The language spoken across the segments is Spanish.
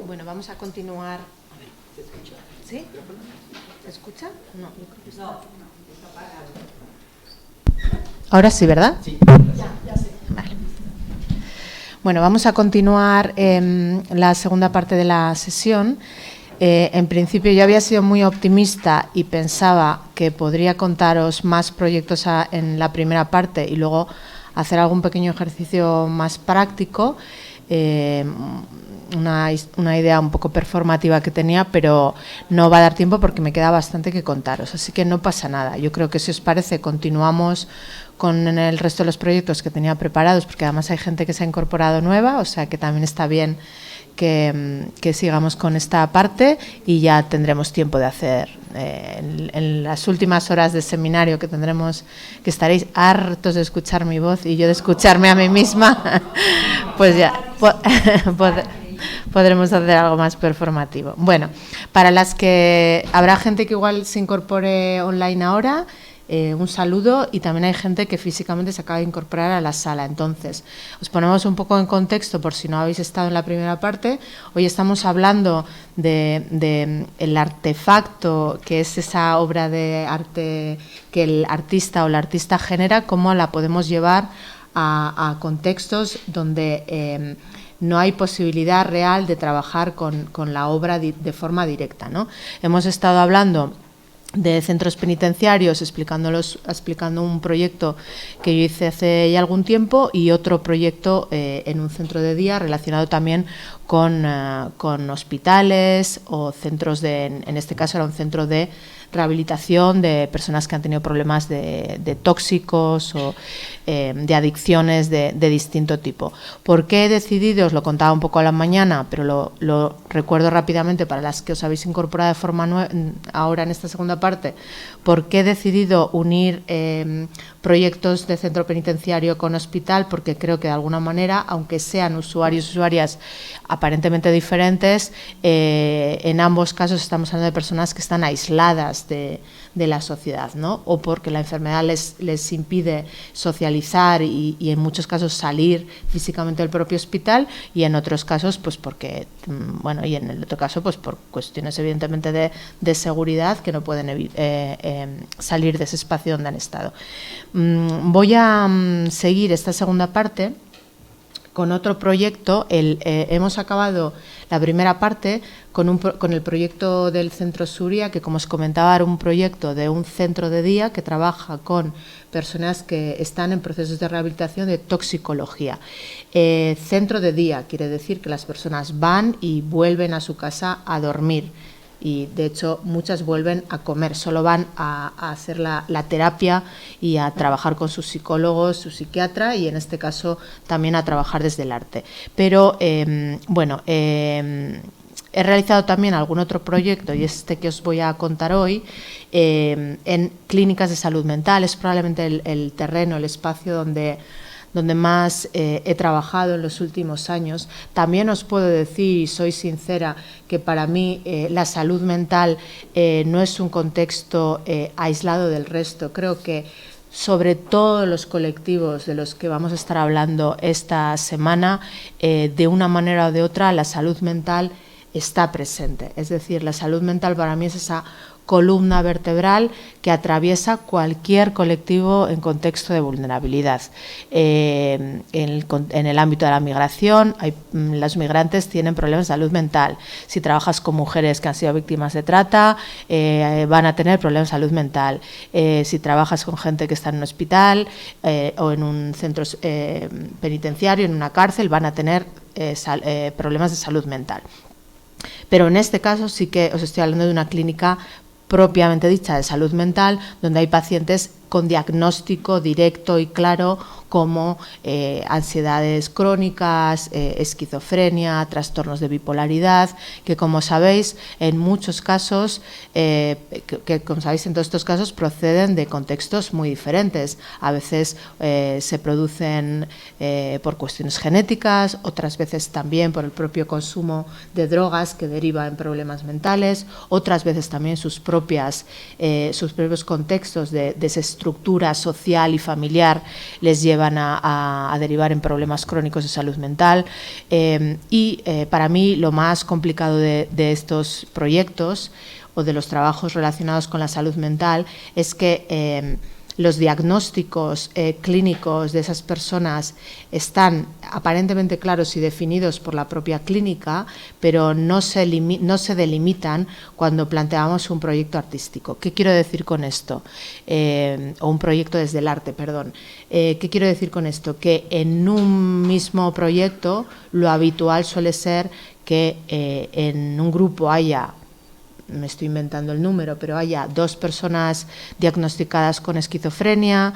Bueno, vamos a continuar. ¿Sí? ¿Se escucha? No, yo creo que está. Ahora sí, ¿verdad? Sí. Ya sí. Vale. Bueno, vamos a continuar la segunda parte de la sesión. En principio yo había sido muy optimista y pensaba que podría contaros más proyectos en la primera parte y luego hacer algún pequeño ejercicio más práctico. Una idea un poco performativa que tenía, pero no va a dar tiempo porque me queda bastante que contaros, así que no pasa nada. Yo creo que, si os parece, continuamos con el resto de los proyectos que tenía preparados, porque además hay gente que se ha incorporado nueva, o sea que también está bien que sigamos con esta parte y ya tendremos tiempo de hacer en las últimas horas de seminario que tendremos, que estaréis hartos de escuchar mi voz y yo de escucharme a mí misma, pues ya podremos hacer algo más performativo. Bueno, para las que habrá gente que igual se incorpore online ahora, un saludo, y también hay gente que físicamente se acaba de incorporar a la sala. Entonces, os ponemos un poco en contexto por si no habéis estado en la primera parte. Hoy estamos hablando de el artefacto, que es esa obra de arte que el artista o la artista genera, cómo la podemos llevar a contextos donde no hay posibilidad real de trabajar con la obra de forma directa, ¿no? Hemos estado hablando de centros penitenciarios, explicando un proyecto que yo hice hace ya algún tiempo y otro proyecto en un centro de día relacionado también con hospitales o centros en este caso era un centro de rehabilitación de personas que han tenido problemas de tóxicos o de adicciones de distinto tipo. ¿Por qué he decidido? Os lo contaba un poco a la mañana, pero lo recuerdo rápidamente para las que os habéis incorporado de forma ahora en esta segunda parte. ¿Por qué he decidido unir proyectos de centro penitenciario con hospital? Porque creo que de alguna manera, aunque sean usuarios y usuarias aparentemente diferentes, en ambos casos estamos hablando de personas que están aisladas de la sociedad, ¿no? O porque la enfermedad les impide socializar y en muchos casos salir físicamente del propio hospital, y en otros casos pues porque, bueno, y en el otro caso pues por cuestiones evidentemente de seguridad, que no pueden salir de ese espacio donde han estado. Voy a seguir esta segunda parte con otro proyecto. Hemos acabado la primera parte con el proyecto del Centro Suria, que, como os comentaba, era un proyecto de un centro de día que trabaja con personas que están en procesos de rehabilitación de toxicología. Centro de día quiere decir que las personas van y vuelven a su casa a dormir. Y de hecho muchas vuelven a comer, solo van a hacer la terapia y a trabajar con sus psicólogos, su psiquiatra, y en este caso también a trabajar desde el arte. Pero bueno, he realizado también algún otro proyecto, y este que os voy a contar hoy, en clínicas de salud mental. Es probablemente el terreno, el espacio donde más he trabajado en los últimos años. También os puedo decir, y soy sincera, que para mí la salud mental no es un contexto aislado del resto. Creo que sobre todos los colectivos de los que vamos a estar hablando esta semana, de una manera o de otra, la salud mental está presente. Es decir, la salud mental para mí es esa columna vertebral que atraviesa cualquier colectivo en contexto de vulnerabilidad. En el ámbito de la migración, los migrantes tienen problemas de salud mental. Si trabajas con mujeres que han sido víctimas de trata, van a tener problemas de salud mental. Si trabajas con gente que está en un hospital o en un centro penitenciario, en una cárcel, van a tener problemas de salud mental. Pero en este caso sí que os estoy hablando de una clínica propiamente dicha de salud mental, donde hay pacientes con diagnóstico directo y claro, como ansiedades crónicas, esquizofrenia, trastornos de bipolaridad, que, como sabéis, en muchos casos, en todos estos casos proceden de contextos muy diferentes. A veces se producen por cuestiones genéticas, otras veces también por el propio consumo de drogas que deriva en problemas mentales, otras veces también sus propios contextos de desestructuración estructura social y familiar les llevan a derivar en problemas crónicos de salud mental. Para mí lo más complicado de estos proyectos o de los trabajos relacionados con la salud mental es que los diagnósticos clínicos de esas personas están aparentemente claros y definidos por la propia clínica, pero no se delimitan cuando planteamos un proyecto artístico. ¿Qué quiero decir con esto? O un proyecto desde el arte, perdón. ¿Qué quiero decir con esto? Que en un mismo proyecto lo habitual suele ser que en un grupo haya, me estoy inventando el número, pero haya 2 personas diagnosticadas con esquizofrenia,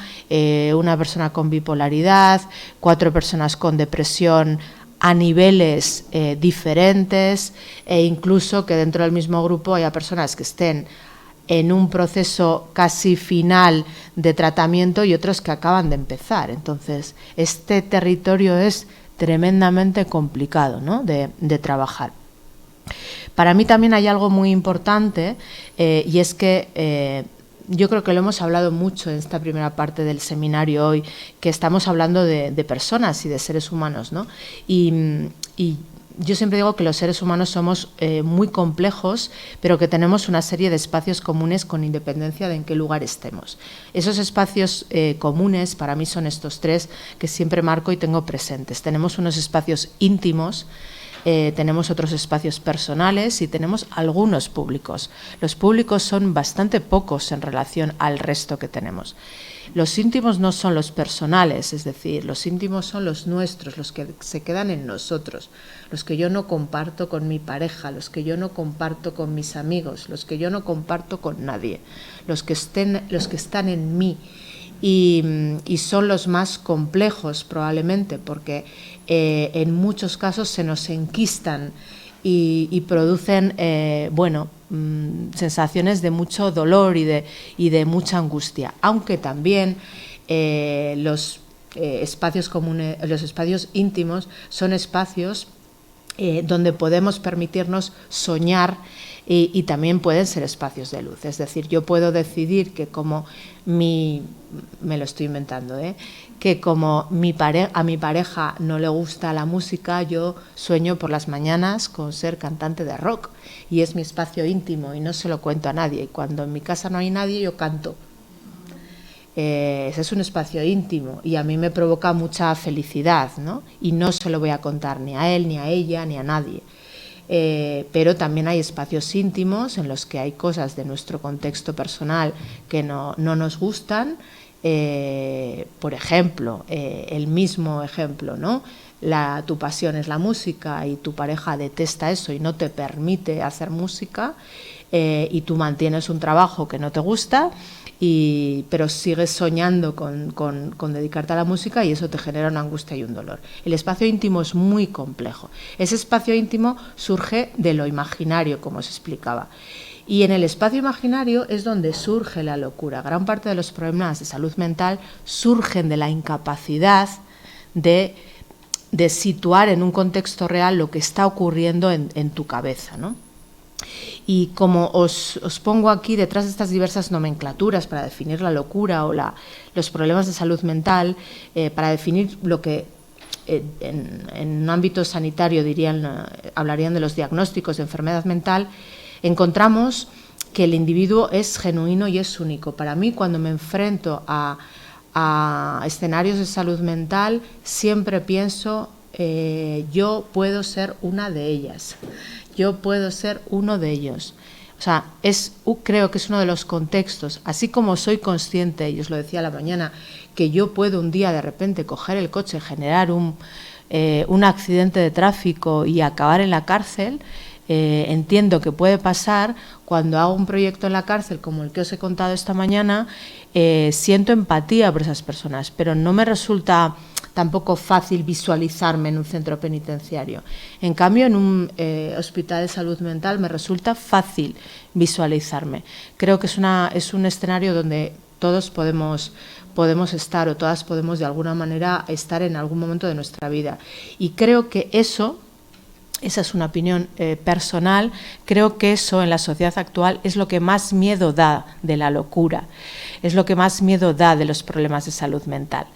una persona con bipolaridad, 4 personas con depresión a niveles diferentes, e incluso que dentro del mismo grupo haya personas que estén en un proceso casi final de tratamiento y otros que acaban de empezar. Entonces, este territorio es tremendamente complicado, ¿no?, de trabajar. Para mí también hay algo muy importante y es que yo creo que lo hemos hablado mucho en esta primera parte del seminario hoy, que estamos hablando de personas y de seres humanos, ¿no? Y yo siempre digo que los seres humanos somos muy complejos, pero que tenemos una serie de espacios comunes con independencia de en qué lugar estemos. Esos espacios comunes para mí son estos 3 que siempre marco y tengo presentes. Tenemos unos espacios íntimos, tenemos otros espacios personales y tenemos algunos públicos. Los públicos son bastante pocos en relación al resto que tenemos. Los íntimos no son los personales, es decir, los íntimos son los nuestros, los que se quedan en nosotros, los que yo no comparto con mi pareja, los que yo no comparto con mis amigos, los que yo no comparto con nadie, los que están en mí. Y son los más complejos probablemente porque en muchos casos se nos enquistan y producen sensaciones de mucho dolor y de mucha angustia, aunque también los espacios comunes, los espacios íntimos son espacios donde podemos permitirnos soñar y también pueden ser espacios de luz. Es decir, yo puedo decidir que como me lo estoy inventando, que como a mi pareja no le gusta la música, yo sueño por las mañanas con ser cantante de rock y es mi espacio íntimo y no se lo cuento a nadie. Y cuando en mi casa no hay nadie, yo canto. Ese es un espacio íntimo y a mí me provoca mucha felicidad, ¿no? Y no se lo voy a contar ni a él, ni a ella, ni a nadie. Pero también hay espacios íntimos en los que hay cosas de nuestro contexto personal que no nos gustan. Por ejemplo, el mismo ejemplo, ¿no? Tu pasión es la música y tu pareja detesta eso y no te permite hacer música, y tú mantienes un trabajo que no te gusta, pero sigues soñando con dedicarte a la música y eso te genera una angustia y un dolor. El espacio íntimo es muy complejo. Ese espacio íntimo surge de lo imaginario, como os explicaba. Y en el espacio imaginario es donde surge la locura. Gran parte de los problemas de salud mental surgen de la incapacidad de situar en un contexto real lo que está ocurriendo en tu cabeza, ¿no? Y como os pongo aquí detrás de estas diversas nomenclaturas para definir la locura o los problemas de salud mental, para definir lo que en un ámbito sanitario hablarían de los diagnósticos de enfermedad mental, encontramos que el individuo es genuino y es único. Para mí, cuando me enfrento a escenarios de salud mental, siempre pienso, yo puedo ser una de ellas. Yo puedo ser uno de ellos. O sea, creo que es uno de los contextos, así como soy consciente, y os lo decía a la mañana, que yo puedo un día de repente coger el coche, generar un accidente de tráfico y acabar en la cárcel. Entiendo que puede pasar. Cuando hago un proyecto en la cárcel como el que os he contado esta mañana, siento empatía por esas personas, pero no me resulta tampoco fácil visualizarme en un centro penitenciario. En cambio, en un hospital de salud mental me resulta fácil visualizarme. Creo que es un escenario donde todos podemos estar, o todas podemos de alguna manera estar en algún momento de nuestra vida. Y creo que eso esa es una opinión personal, creo que eso en la sociedad actual es lo que más miedo da de la locura, es lo que más miedo da de los problemas de salud mental,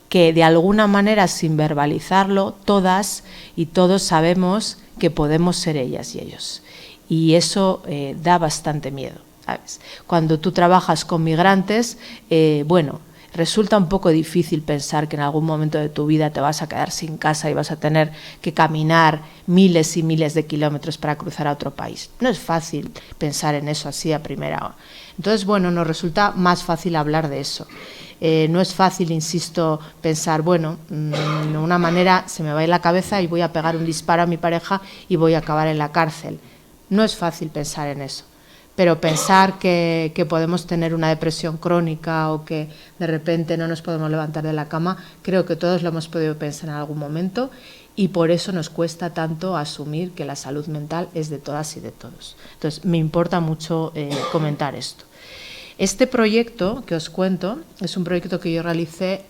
que de alguna manera, sin verbalizarlo, todas y todos sabemos que podemos ser ellas y ellos. Y eso da bastante miedo, ¿sabes? Cuando tú trabajas con migrantes, resulta un poco difícil pensar que en algún momento de tu vida te vas a quedar sin casa y vas a tener que caminar miles y miles de kilómetros para cruzar a otro país. No es fácil pensar en eso así a primera hora. Entonces, nos resulta más fácil hablar de eso. No es fácil, insisto, pensar, de una manera se me va a ir la cabeza y voy a pegar un disparo a mi pareja y voy a acabar en la cárcel. No es fácil pensar en eso. Pero pensar que podemos tener una depresión crónica o que de repente no nos podemos levantar de la cama, creo que todos lo hemos podido pensar en algún momento y por eso nos cuesta tanto asumir que la salud mental es de todas y de todos. Entonces, me importa mucho comentar esto. Este proyecto que os cuento es un proyecto que yo realicé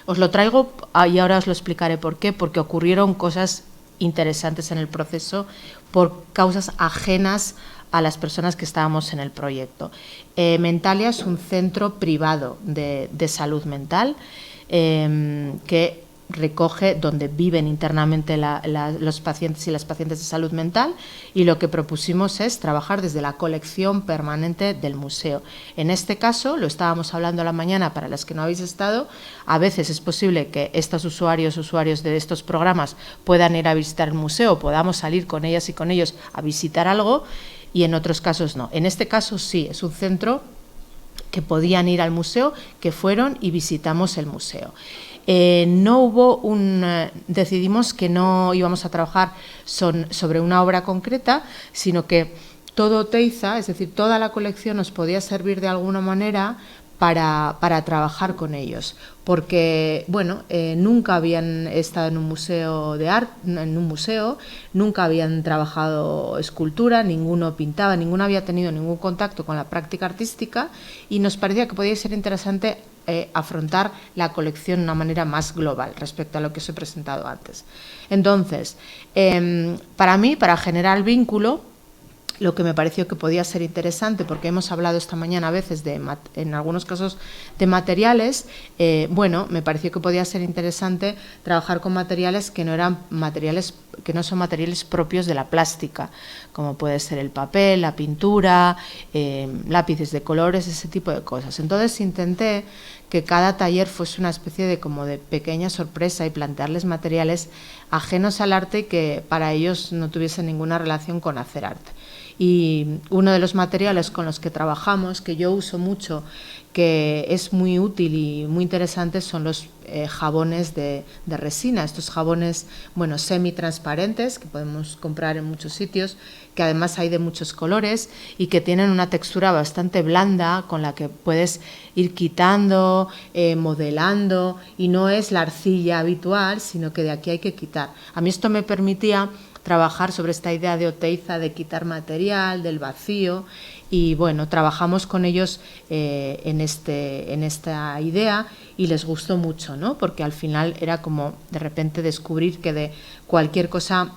os lo traigo y ahora os lo explicaré por qué, porque ocurrieron cosas interesantes en el proceso por causas ajenas a las personas que estábamos en el proyecto. Mentalia es un centro privado de salud mental que recoge donde viven internamente los pacientes y las pacientes de salud mental y lo que propusimos es trabajar desde la colección permanente del museo. En este caso, lo estábamos hablando a la mañana para las que no habéis estado, a veces es posible que estos usuarios de estos programas puedan ir a visitar el museo, podamos salir con ellas y con ellos a visitar algo y en otros casos no. En este caso sí, es un centro que podían ir al museo, que fueron y visitamos el museo. Decidimos que no íbamos a trabajar sobre una obra concreta, sino que todo Oteiza, es decir, toda la colección nos podía servir de alguna manera para trabajar con ellos, porque nunca habían estado en un museo de arte, nunca habían trabajado escultura, ninguno pintaba, ninguno había tenido ningún contacto con la práctica artística y nos parecía que podía ser interesante afrontar la colección de una manera más global respecto a lo que os he presentado antes. Entonces, para mí, para generar vínculo, lo que me pareció que podía ser interesante, porque hemos hablado esta mañana a veces, en algunos casos, de materiales, me pareció que podía ser interesante trabajar con materiales que no son materiales propios de la plástica, como puede ser el papel, la pintura, lápices de colores, ese tipo de cosas. Entonces intenté que cada taller fuese una especie de pequeña sorpresa y plantearles materiales ajenos al arte y que para ellos no tuviesen ninguna relación con hacer arte. Y uno de los materiales con los que trabajamos, que yo uso mucho, que es muy útil y muy interesante, son los jabones de resina. Estos jabones, semi-transparentes, que podemos comprar en muchos sitios, que además hay de muchos colores y que tienen una textura bastante blanda con la que puedes ir quitando, modelando, y no es la arcilla habitual, sino que de aquí hay que quitar. A mí esto me permitía trabajar sobre esta idea de Oteiza, de quitar material, del vacío, y trabajamos con ellos en esta idea y les gustó mucho, ¿no? Porque al final era como de repente descubrir que de cualquier cosa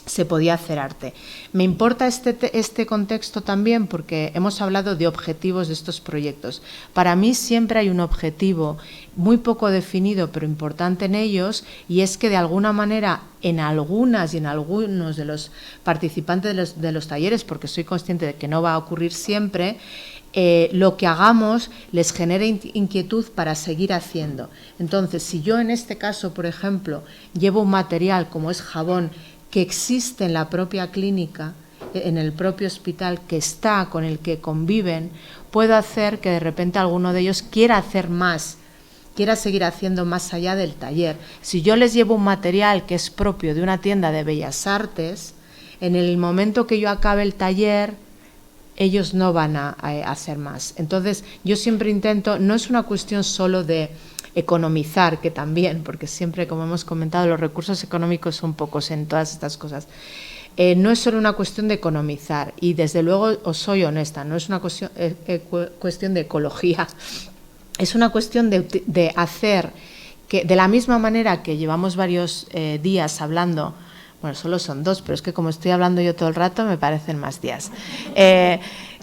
se podía hacer arte. Me importa este contexto también porque hemos hablado de objetivos de estos proyectos. Para mí siempre hay un objetivo muy poco definido pero importante en ellos, y es que de alguna manera en algunas y en algunos de los participantes de los talleres, porque soy consciente de que no va a ocurrir siempre, lo que hagamos les genere inquietud para seguir haciendo. Entonces, si yo en este caso, por ejemplo, llevo un material como es jabón que existe en la propia clínica, en el propio hospital, que está, con el que conviven, puedo hacer que de repente alguno de ellos quiera hacer más, quiera seguir haciendo más allá del taller. Si yo les llevo un material que es propio de una tienda de bellas artes, en el momento que yo acabe el taller, ellos no van a hacer más. Entonces, yo siempre intento, no es una cuestión solo de economizar, que también, porque siempre, como hemos comentado, los recursos económicos son pocos en todas estas cosas. No es solo una cuestión de economizar, y desde luego os soy honesta, no es una cuestión de ecología, es una cuestión de hacer que de la misma manera que llevamos varios días hablando, bueno, solo son 2, pero es que como estoy hablando yo todo el rato me parecen más días.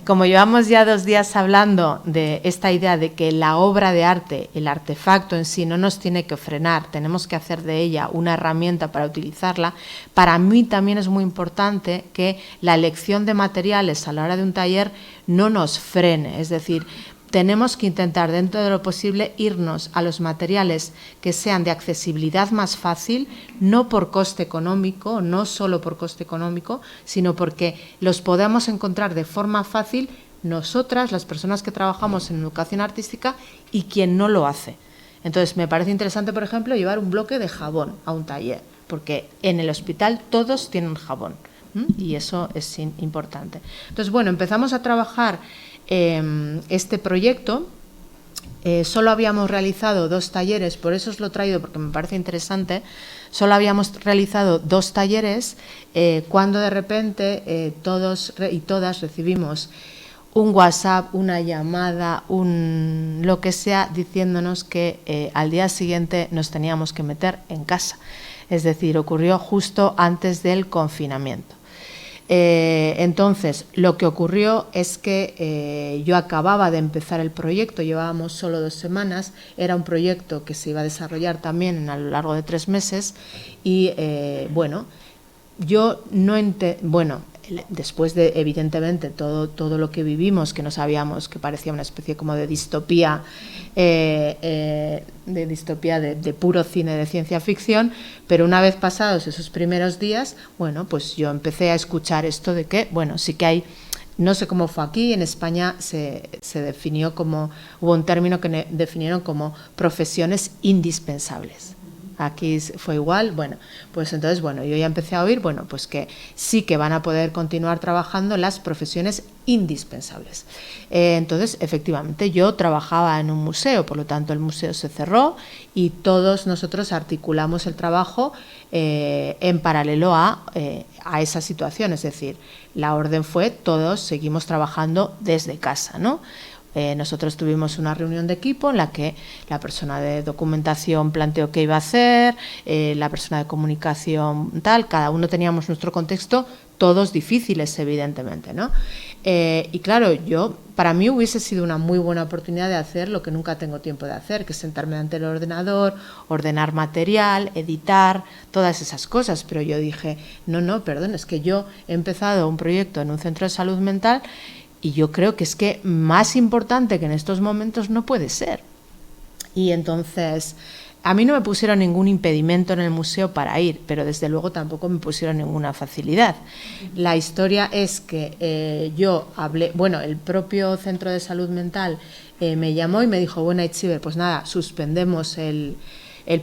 Como llevamos ya 2 días hablando de esta idea de que la obra de arte, el artefacto en sí, no nos tiene que frenar, tenemos que hacer de ella una herramienta para utilizarla, para mí también es muy importante que la elección de materiales a la hora de un taller no nos frene, es decir, tenemos que intentar dentro de lo posible irnos a los materiales que sean de accesibilidad más fácil, no por coste económico, no solo por coste económico, sino porque los podemos encontrar de forma fácil nosotras, las personas que trabajamos en educación artística y quien no lo hace. Entonces, me parece interesante, por ejemplo, llevar un bloque de jabón a un taller, porque en el hospital todos tienen jabón, y eso es importante. Entonces, bueno, empezamos a trabajar este proyecto. Solo habíamos realizado 2 talleres, por eso os lo he traído porque me parece interesante. Solo habíamos realizado 2 talleres cuando de repente todos y todas recibimos un WhatsApp, una llamada, lo que sea, diciéndonos que al día siguiente nos teníamos que meter en casa. Es decir, ocurrió justo antes del confinamiento. Entonces, lo que ocurrió es que yo acababa de empezar el proyecto, llevábamos solo 2 semanas, era un proyecto que se iba a desarrollar también a lo largo de 3 meses y, bueno, yo no después de, evidentemente, todo lo que vivimos, que no sabíamos, que parecía una especie como de distopía, de puro cine de ciencia ficción, pero una vez pasados esos primeros días, bueno, pues yo empecé a escuchar esto de que, bueno, sí que hay, no sé cómo fue aquí, en España se definió como, hubo un término que definieron como profesiones indispensables. Aquí fue igual, bueno, pues entonces, bueno, yo ya empecé a oír, bueno, pues que sí que van a poder continuar trabajando las profesiones indispensables. Entonces, efectivamente, yo trabajaba en un museo, por lo tanto el museo se cerró y todos nosotros articulamos el trabajo en paralelo a esa situación, es decir, la orden fue todos seguimos trabajando desde casa, ¿no? Nosotros tuvimos una reunión de equipo en la que la persona de documentación planteó qué iba a hacer, la persona de comunicación tal, cada uno teníamos nuestro contexto, todos difíciles evidentemente, ¿no? Y claro, para mí hubiese sido una muy buena oportunidad de hacer lo que nunca tengo tiempo de hacer, que es sentarme ante el ordenador, ordenar material, editar, todas esas cosas, pero yo dije, no, perdón, es que yo he empezado un proyecto en un centro de salud mental y yo creo que es que más importante que en estos momentos no puede ser. Y entonces, a mí no me pusieron ningún impedimento en el museo para ir, pero desde luego tampoco me pusieron ninguna facilidad. La historia es que yo hablé, bueno, el propio centro de salud mental me llamó y me dijo, bueno, Itziber, pues nada, suspendemos el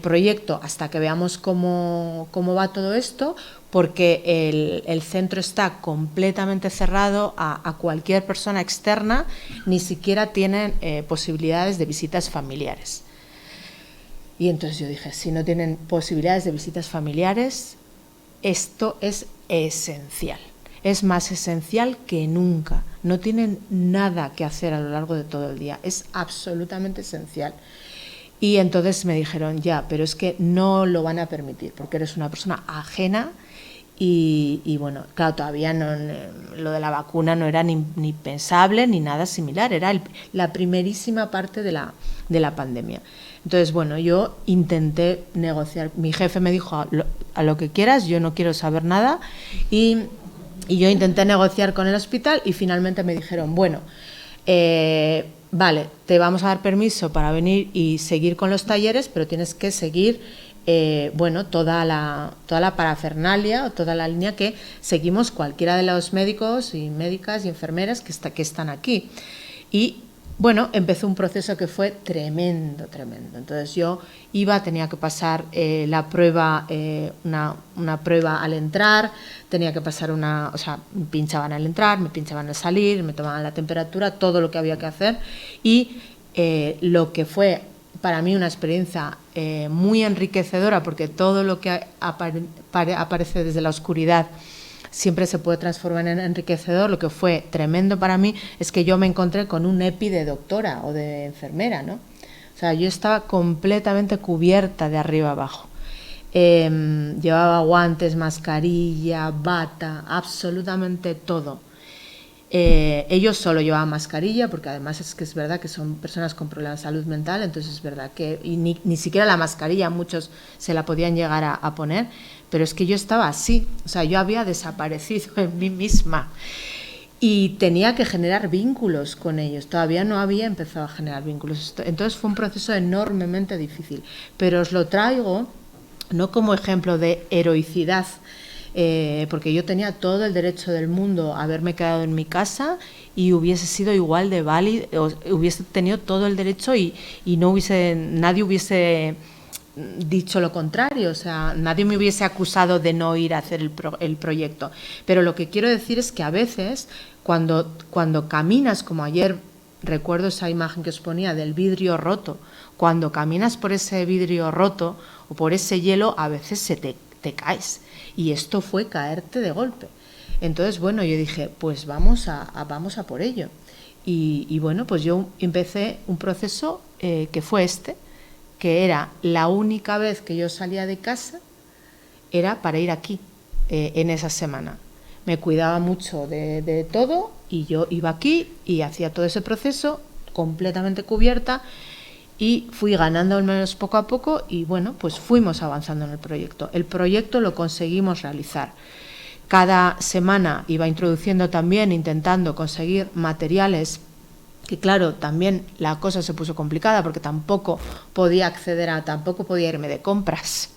proyecto hasta que veamos cómo va todo esto, porque el centro está completamente cerrado a cualquier persona externa, ni siquiera tienen posibilidades de visitas familiares. Y entonces yo dije, si no tienen posibilidades de visitas familiares, esto es esencial. Es más esencial que nunca. No tienen nada que hacer a lo largo de todo el día. Es absolutamente esencial. Y entonces me dijeron, ya, pero es que no lo van a permitir, porque eres una persona ajena y bueno, claro, todavía no, lo de la vacuna no era ni pensable ni nada similar, era la primerísima parte de la pandemia. Entonces, bueno, yo intenté negociar, mi jefe me dijo, a lo que quieras, yo no quiero saber nada, y yo intenté negociar con el hospital y finalmente me dijeron, bueno, vale, te vamos a dar permiso para venir y seguir con los talleres, pero tienes que seguir bueno, toda la parafernalia o toda la línea que seguimos cualquiera de los médicos y médicas y enfermeras que están aquí. Y bueno, empezó un proceso que fue tremendo. Entonces yo tenía que pasar la prueba, una prueba al entrar, tenía que pasar o sea, me pinchaban al entrar, me pinchaban al salir, me tomaban la temperatura, todo lo que había que hacer. Y lo que fue para mí una experiencia muy enriquecedora, porque todo lo que aparece desde la oscuridad siempre se puede transformar en enriquecedor. Lo que fue tremendo para mí es que yo me encontré con un EPI de doctora o de enfermera, ¿no? O O sea, yo estaba completamente cubierta de arriba abajo. Llevaba guantes, mascarilla, bata, absolutamente todo. Ellos solo llevaban mascarilla, porque además es que es verdad que son personas con problemas de salud mental, entonces es verdad que y ni siquiera la mascarilla muchos se la podían llegar a poner, pero es que yo estaba así, o sea, yo había desaparecido en mí misma y tenía que generar vínculos con ellos, todavía no había empezado a generar vínculos, entonces fue un proceso enormemente difícil, pero os lo traigo no como ejemplo de heroicidad, porque yo tenía todo el derecho del mundo a haberme quedado en mi casa y hubiese sido igual de válido, hubiese tenido todo el derecho y nadie hubiese dicho lo contrario, o sea, nadie me hubiese acusado de no ir a hacer el proyecto. Pero lo que quiero decir es que a veces cuando caminas, como ayer recuerdo esa imagen que os ponía del vidrio roto, cuando caminas por ese vidrio roto o por ese hielo, a veces te caes. Y esto fue caerte de golpe. Entonces, bueno, yo dije, pues vamos a por ello. Y bueno, pues yo empecé un proceso que fue que era la única vez que yo salía de casa, era para ir aquí, en esa semana. Me cuidaba mucho de todo y yo iba aquí y hacía todo ese proceso completamente cubierta y fui ganando al menos poco a poco y bueno, pues fuimos avanzando en el proyecto. El proyecto lo conseguimos realizar. Cada semana iba introduciendo también, intentando conseguir materiales que claro, también la cosa se puso complicada porque tampoco podía irme de compras.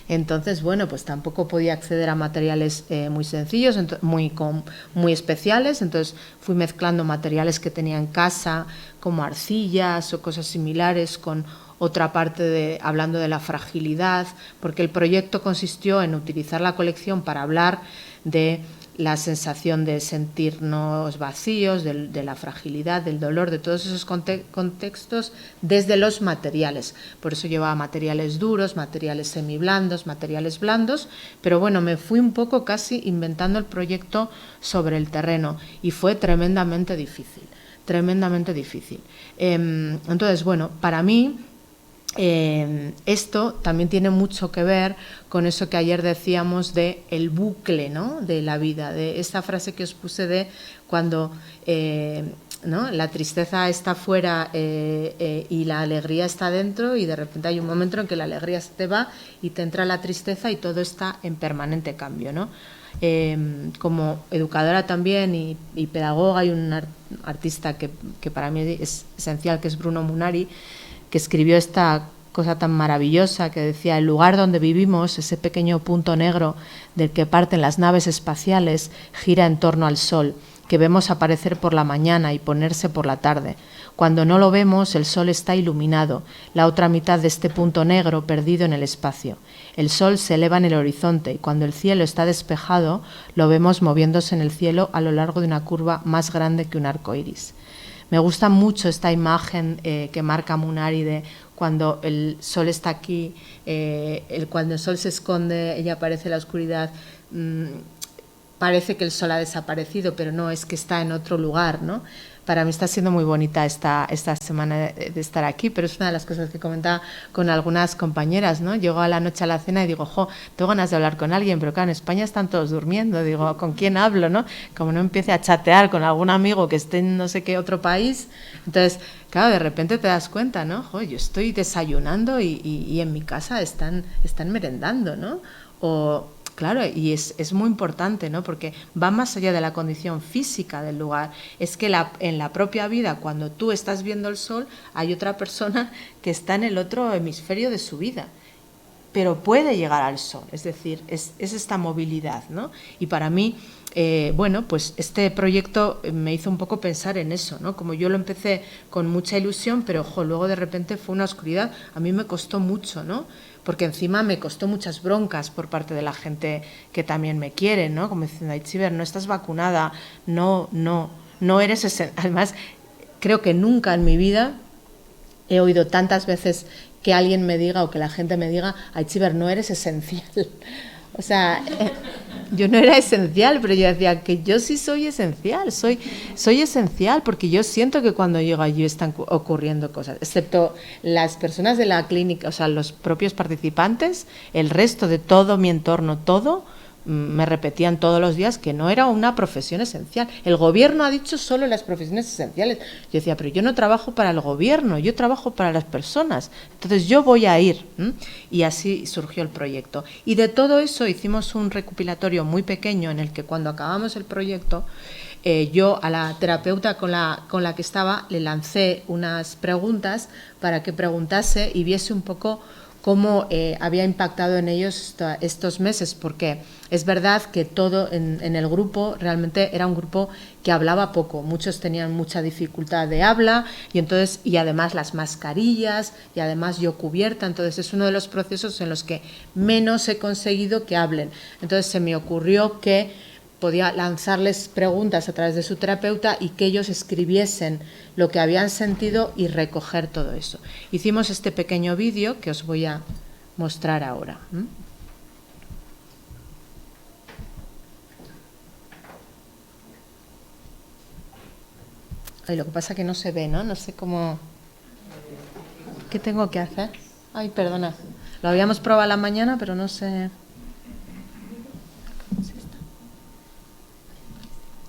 Entonces, bueno, pues tampoco podía acceder a materiales muy sencillos, muy especiales. Entonces fui mezclando materiales que tenía en casa, como arcillas o cosas similares, con otra parte hablando de la fragilidad, porque el proyecto consistió en utilizar la colección para hablar de la sensación de sentirnos vacíos, de la fragilidad, del dolor, de todos esos contextos desde los materiales. Por eso llevaba materiales duros, materiales semiblandos, materiales blandos, pero bueno, me fui un poco casi inventando el proyecto sobre el terreno y fue tremendamente difícil, tremendamente difícil. Entonces, bueno, para mí esto también tiene mucho que ver con eso que ayer decíamos de el bucle, ¿no?, de la vida, de esta frase que os puse de cuando ¿no?, la tristeza está fuera y la alegría está dentro, y de repente hay un momento en que la alegría se te va y te entra la tristeza y todo está en permanente cambio, ¿no? Como educadora también y pedagoga, hay un artista que para mí es esencial, que es Bruno Munari, que escribió esta cosa tan maravillosa que decía: el lugar donde vivimos, ese pequeño punto negro del que parten las naves espaciales, gira en torno al sol, que vemos aparecer por la mañana y ponerse por la tarde. Cuando no lo vemos, el sol está iluminado, la otra mitad de este punto negro perdido en el espacio. El sol se eleva en el horizonte y cuando el cielo está despejado, lo vemos moviéndose en el cielo a lo largo de una curva más grande que un arco iris. Me gusta mucho esta imagen que marca Munari de cuando el sol está aquí, cuando el sol se esconde y aparece la oscuridad, parece que el sol ha desaparecido, pero no, es que está en otro lugar, ¿no? Para mí está siendo muy bonita esta semana de estar aquí, pero es una de las cosas que comentaba con algunas compañeras, ¿no? Llego a la noche a la cena y digo, tengo ganas de hablar con alguien, pero claro, en España están todos durmiendo, digo, ¿con quién hablo, no? Como no empiece a chatear con algún amigo que esté en no sé qué otro país, entonces, claro, de repente te das cuenta, ¿no? Yo estoy desayunando y en mi casa están merendando, ¿no? Claro, y es muy importante, ¿no? Porque va más allá de la condición física del lugar. Es que en la propia vida, cuando tú estás viendo el sol, hay otra persona que está en el otro hemisferio de su vida, pero puede llegar al sol. Es decir, es esta movilidad, ¿no? Y para mí, bueno, pues este proyecto me hizo un poco pensar en eso, ¿no? Como yo lo empecé con mucha ilusión, pero luego de repente fue una oscuridad. A mí me costó mucho, ¿no? Porque encima me costó muchas broncas por parte de la gente que también me quiere, ¿no? Como diciendo, Aitziber, no estás vacunada, no eres esencial. Además, creo que nunca en mi vida he oído tantas veces que alguien me diga o que la gente me diga, Aitziber, no eres esencial. O sea, yo no era esencial, pero yo decía que yo sí soy esencial, soy esencial porque yo siento que cuando llego allí están ocurriendo cosas, excepto las personas de la clínica, o sea, los propios participantes, el resto de todo mi entorno, todo, me repetían todos los días que no era una profesión esencial. El gobierno ha dicho solo las profesiones esenciales. Yo decía, pero yo no trabajo para el gobierno, yo trabajo para las personas. Entonces yo voy a ir. Y así surgió el proyecto. Y de todo eso hicimos un recopilatorio muy pequeño en el que cuando acabamos el proyecto, yo a la terapeuta con la que estaba le lancé unas preguntas para que preguntase y viese un poco cómo había impactado en ellos estos meses, porque es verdad que todo en el grupo realmente era un grupo que hablaba poco, muchos tenían mucha dificultad de habla y además las mascarillas y además yo cubierta, entonces es uno de los procesos en los que menos he conseguido que hablen. Entonces se me ocurrió que podía lanzarles preguntas a través de su terapeuta y que ellos escribiesen lo que habían sentido y recoger todo eso. Hicimos este pequeño vídeo que os voy a mostrar ahora. Ay, lo que pasa es que no se ve, ¿no? No sé cómo... ¿Qué tengo que hacer? Ay, perdona. Lo habíamos probado a la mañana, pero no sé...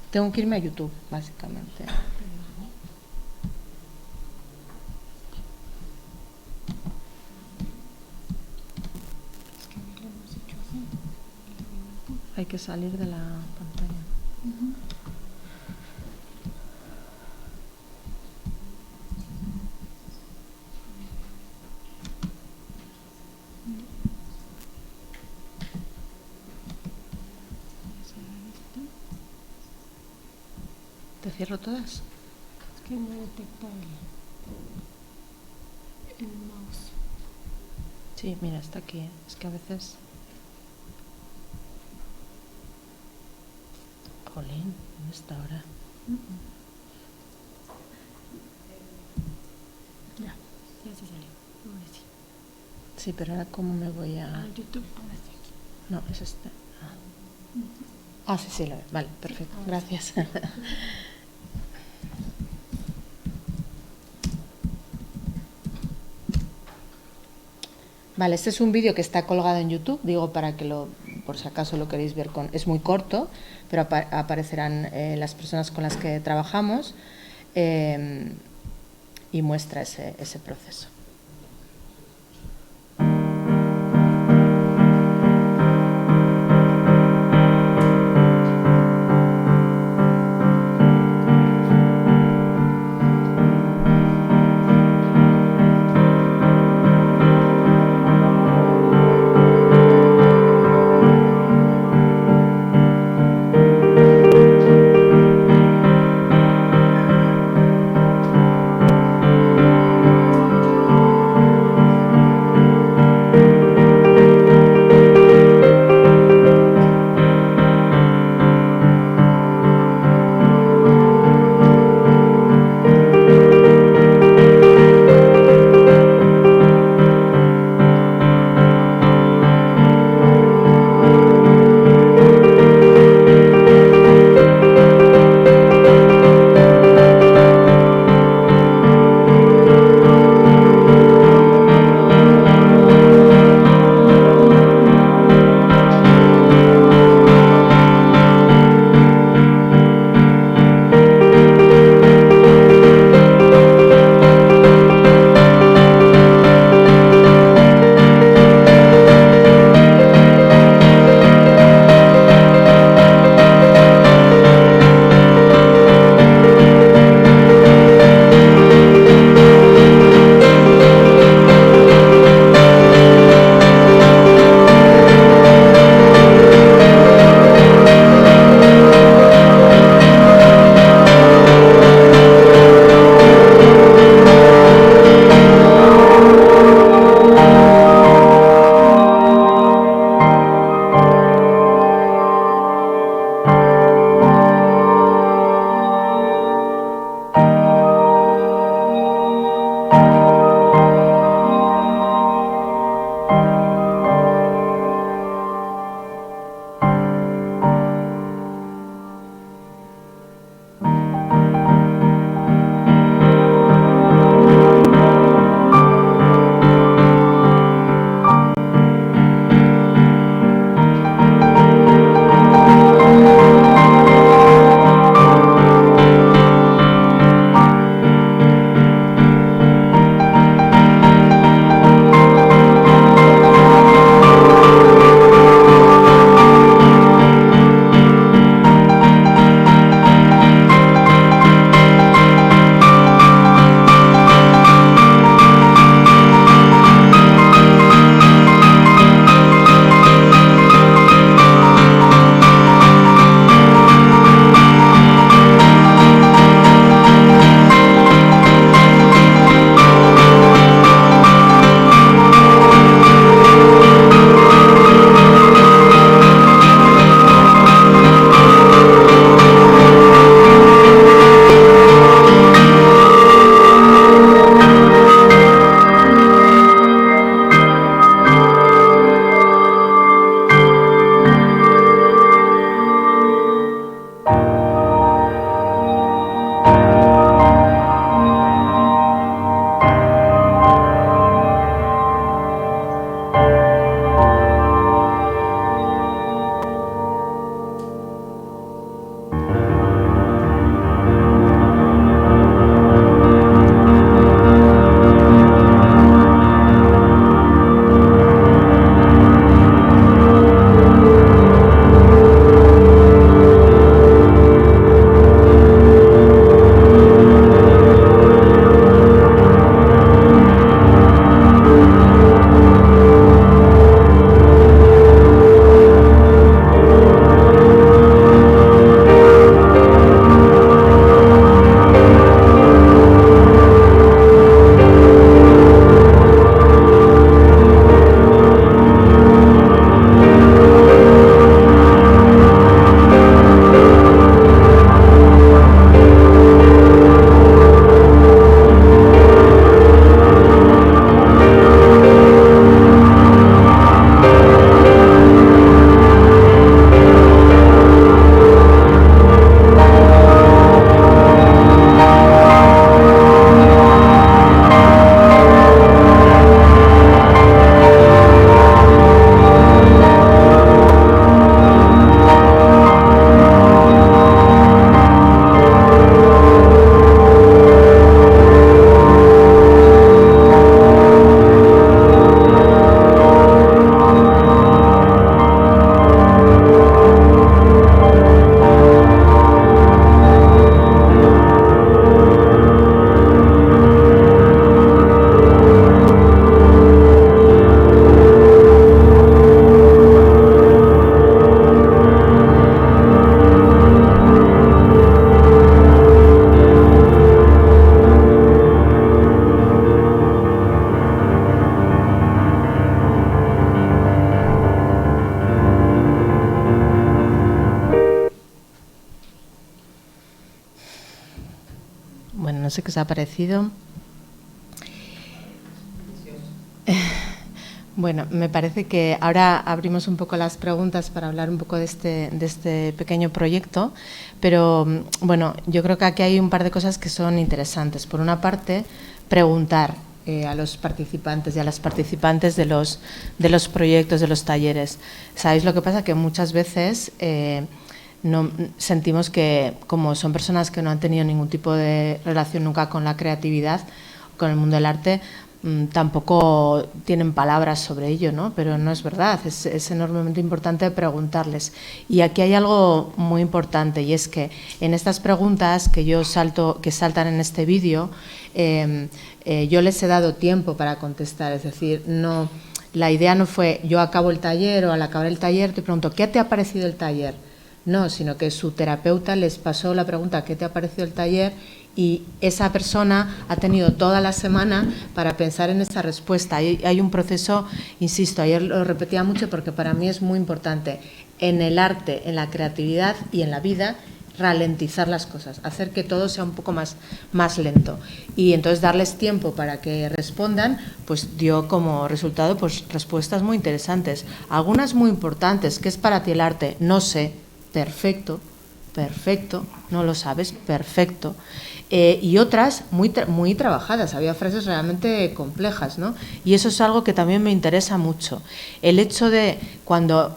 Tengo que irme a YouTube, básicamente. Hay que salir de la pantalla. ¿Te cierro todas? Es que no detecta el mouse. Sí, mira, está aquí. Es que a veces... Jolín, ¿dónde está ahora? Ya se salió. Ahora sí. Sí, pero ahora cómo me voy a... YouTube, ahora sí aquí. No, es este. Ah, sí, sí, lo veo. Vale, perfecto. Gracias. Vale, este es un vídeo que está colgado en YouTube, digo para que por si acaso lo queréis ver es muy corto, pero aparecerán las personas con las que trabajamos y muestra ese proceso. sé qué os ha parecido. Bueno, me parece que ahora abrimos un poco las preguntas para hablar un poco de este pequeño proyecto, pero bueno, yo creo que aquí hay un par de cosas que son interesantes. Por una parte, preguntar a los participantes y a las participantes de los proyectos, de los talleres. ¿Sabéis lo que pasa? Que muchas veces no sentimos que, como son personas que no han tenido ningún tipo de relación nunca con la creatividad, con el mundo del arte, tampoco tienen palabras sobre ello, ¿no? Pero no es verdad, es enormemente importante preguntarles. Y aquí hay algo muy importante, y es que en estas preguntas que saltan en este vídeo, yo les he dado tiempo para contestar, es decir, no, la idea no fue yo acabo el taller o al acabar el taller te pregunto ¿qué te ha parecido el taller? No, sino que su terapeuta les pasó la pregunta ¿qué te ha parecido el taller? Y esa persona ha tenido toda la semana para pensar en esa respuesta. Hay un proceso, insisto, ayer lo repetía mucho porque para mí es muy importante, en el arte, en la creatividad y en la vida, ralentizar las cosas, hacer que todo sea un poco más lento. Y entonces darles tiempo para que respondan, pues dio como resultado pues respuestas muy interesantes. Algunas muy importantes, ¿qué es para ti el arte? No sé, perfecto, no lo sabes, perfecto. Y otras muy trabajadas, había frases realmente complejas, ¿no? Y eso es algo que también me interesa mucho. El hecho de cuando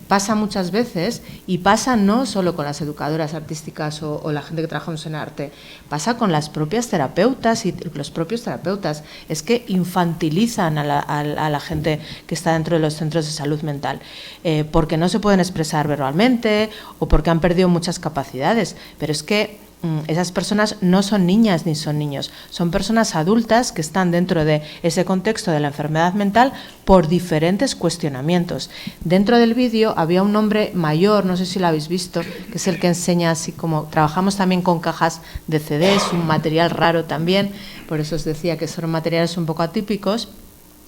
pasa muchas veces, y pasa no solo con las educadoras artísticas o la gente que trabajamos en arte, pasa con las propias terapeutas y los propios terapeutas, es que infantilizan a la gente que está dentro de los centros de salud mental, porque no se pueden expresar verbalmente o porque han perdido muchas capacidades, pero es que esas personas no son niñas ni son niños, son personas adultas que están dentro de ese contexto de la enfermedad mental por diferentes cuestionamientos. Dentro del vídeo había un hombre mayor, no sé si lo habéis visto, que es el que enseña así como, trabajamos también con cajas de CDs, un material raro también, por eso os decía que son materiales un poco atípicos.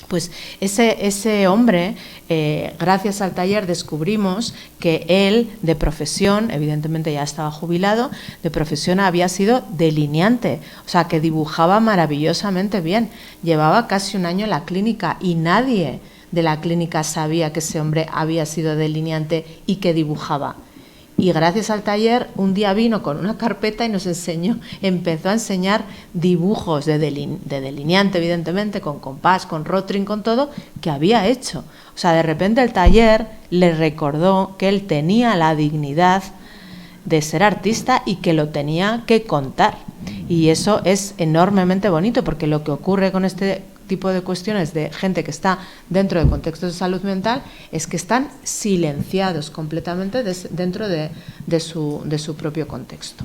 Pues ese hombre, gracias al taller descubrimos que él, de profesión, evidentemente ya estaba jubilado, de profesión había sido delineante, o sea, que dibujaba maravillosamente bien. Llevaba casi un año en la clínica y nadie de la clínica sabía que ese hombre había sido delineante y que dibujaba. Y gracias al taller, un día vino con una carpeta y nos empezó a enseñar dibujos de delineante, evidentemente, con compás, con rotring, con todo, que había hecho. O sea, de repente el taller le recordó que él tenía la dignidad de ser artista y que lo tenía que contar. Y eso es enormemente bonito, porque lo que ocurre con este tipo de cuestiones de gente que está dentro de contextos de salud mental es que están silenciados completamente dentro de su propio contexto.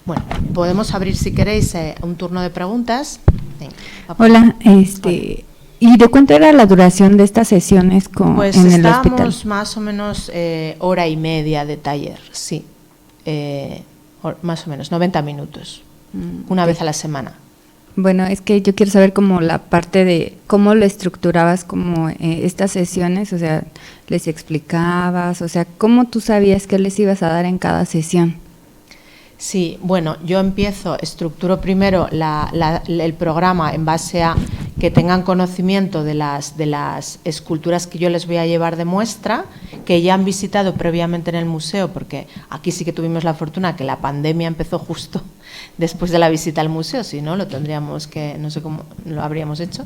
Bueno, podemos abrir, si queréis, un turno de preguntas. Venga, hola, ¿y de cuánto era la duración de estas sesiones pues en el hospital? Estábamos más o menos hora y media de taller, sí, más o menos, 90 minutos, una vez a la semana. Bueno, es que yo quiero saber como la parte de cómo lo estructurabas como estas sesiones, o sea, les explicabas, o sea, cómo tú sabías qué les ibas a dar en cada sesión. Sí, bueno, yo estructuro primero el programa en base a que tengan conocimiento de las esculturas que yo les voy a llevar de muestra, que ya han visitado previamente en el museo, porque aquí sí que tuvimos la fortuna que la pandemia empezó justo después de la visita al museo, si no, lo tendríamos que, no sé cómo lo habríamos hecho.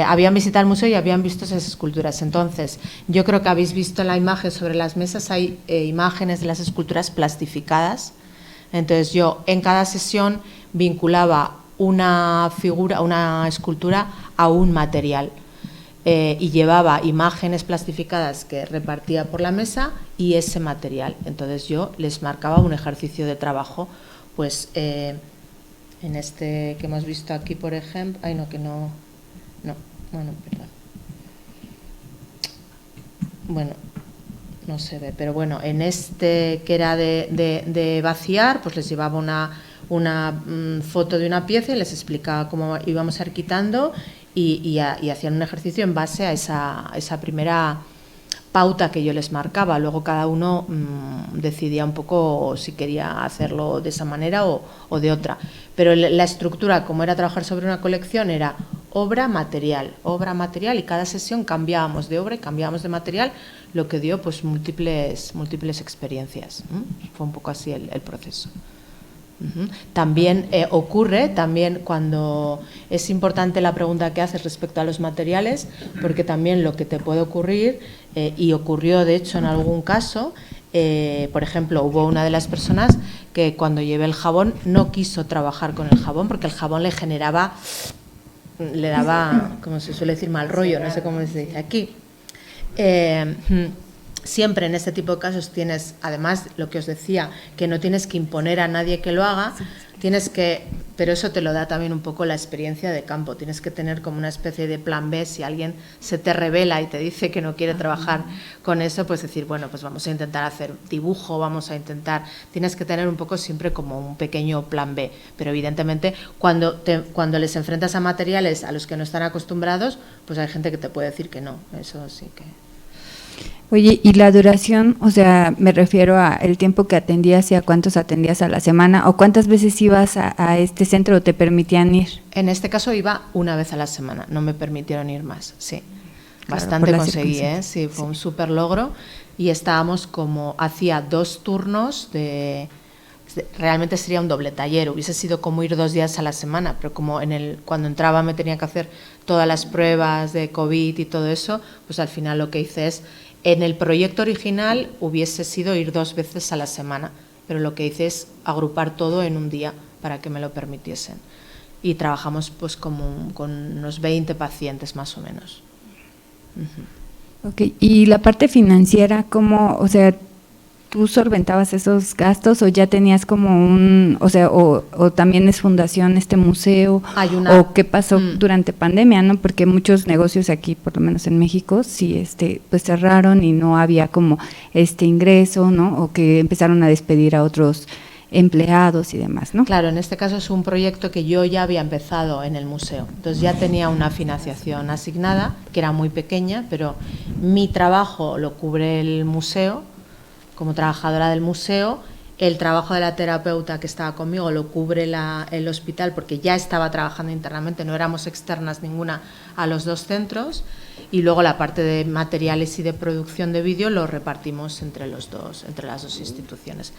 Habían visitado el museo y habían visto esas esculturas. Entonces, yo creo que habéis visto en la imagen sobre las mesas, hay imágenes de las esculturas plastificadas. Entonces, yo en cada sesión vinculaba una figura, una escultura a un material y llevaba imágenes plastificadas que repartía por la mesa y ese material. Entonces, yo les marcaba un ejercicio de trabajo, pues en este que hemos visto aquí, por ejemplo, bueno, no se ve, pero bueno, en este que era de vaciar, pues les llevaba una foto de una pieza y les explicaba cómo íbamos a ir quitando y hacían un ejercicio en base a esa primera pauta que yo les marcaba. Luego cada uno decidía un poco si quería hacerlo de esa manera o de otra. Pero la estructura, como era trabajar sobre una colección, era obra, material, y cada sesión cambiábamos de obra y cambiábamos de material, lo que dio pues múltiples experiencias. Fue un poco así el proceso. También ocurre, también cuando es importante la pregunta que haces respecto a los materiales, porque también lo que te puede ocurrir, y ocurrió de hecho en algún caso, por ejemplo, hubo una de las personas que cuando llevé el jabón no quiso trabajar con el jabón porque el jabón le daba, como se suele decir, mal rollo, no sé cómo se dice aquí. Siempre en este tipo de casos tienes, además, lo que os decía, que no tienes que imponer a nadie que lo haga, pero eso te lo da también un poco la experiencia de campo, tienes que tener como una especie de plan B, si alguien se te revela y te dice que no quiere trabajar con eso, pues decir, bueno, pues vamos a intentar hacer dibujo, tienes que tener un poco siempre como un pequeño plan B, pero evidentemente cuando les enfrentas a materiales a los que no están acostumbrados, pues hay gente que te puede decir que no, eso sí que... Oye, ¿y la duración? O sea, me refiero a el tiempo que atendías y a cuántos atendías a la semana, o cuántas veces ibas a este centro o te permitían ir. En este caso iba una vez a la semana, no me permitieron ir más, sí. Claro, bastante conseguí, sí, fue un súper logro, y estábamos hacía 2 turnos realmente sería un doble taller, hubiese sido como ir 2 días a la semana, pero como cuando entraba me tenía que hacer todas las pruebas de COVID y todo eso, pues al final lo que hice es, en el proyecto original hubiese sido ir 2 veces a la semana, pero lo que hice es agrupar todo en un día para que me lo permitiesen. Y trabajamos pues con unos 20 pacientes más o menos. Okay. ¿Y la parte financiera, cómo, o sea, tú solventabas esos gastos o ya tenías como o también es fundación este museo, o qué pasó durante pandemia, ¿no? Porque muchos negocios aquí, por lo menos en México, sí pues cerraron y no había como ingreso, ¿no? O que empezaron a despedir a otros empleados y demás, ¿no? Claro, en este caso es un proyecto que yo ya había empezado en el museo, entonces ya tenía una financiación asignada, que era muy pequeña, pero mi trabajo lo cubre el museo. Como trabajadora del museo, el trabajo de la terapeuta que estaba conmigo lo cubre el hospital porque ya estaba trabajando internamente, no éramos externas ninguna a los 2 centros, y luego la parte de materiales y de producción de vídeo lo repartimos entre las 2 instituciones,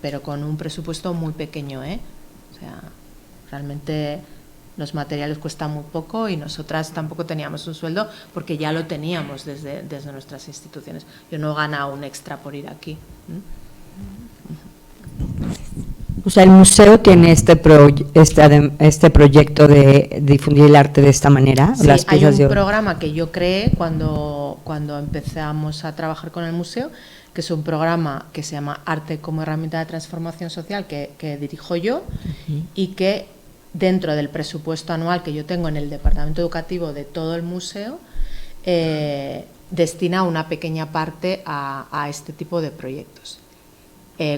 pero con un presupuesto muy pequeño, O sea, realmente los materiales cuestan muy poco y nosotras tampoco teníamos un sueldo porque ya lo teníamos desde nuestras instituciones. Yo no he ganado un extra por ir aquí. O sea, el museo tiene este proyecto de difundir el arte de esta manera. Sí, hay un programa que yo creé cuando empezamos a trabajar con el museo, que es un programa que se llama Arte como herramienta de transformación social, que dirijo yo, y que dentro del presupuesto anual que yo tengo en el departamento educativo de todo el museo, destina una pequeña parte a este tipo de proyectos.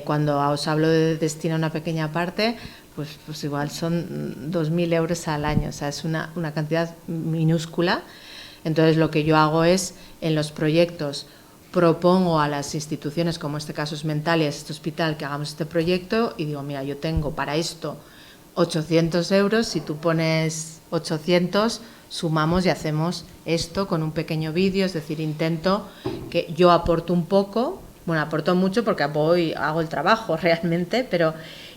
Cuando os hablo de destinar una pequeña parte, pues igual son 2.000 euros al año, o sea, es una cantidad minúscula. Entonces lo que yo hago es, en los proyectos, propongo a las instituciones, como este caso es Mentalias, este hospital, que hagamos este proyecto, y digo, mira, yo tengo para esto 800 euros, si tú pones 800, sumamos y hacemos esto con un pequeño vídeo, es decir, intento que yo aporto un poco, bueno, aporto mucho porque hago el trabajo realmente, pero...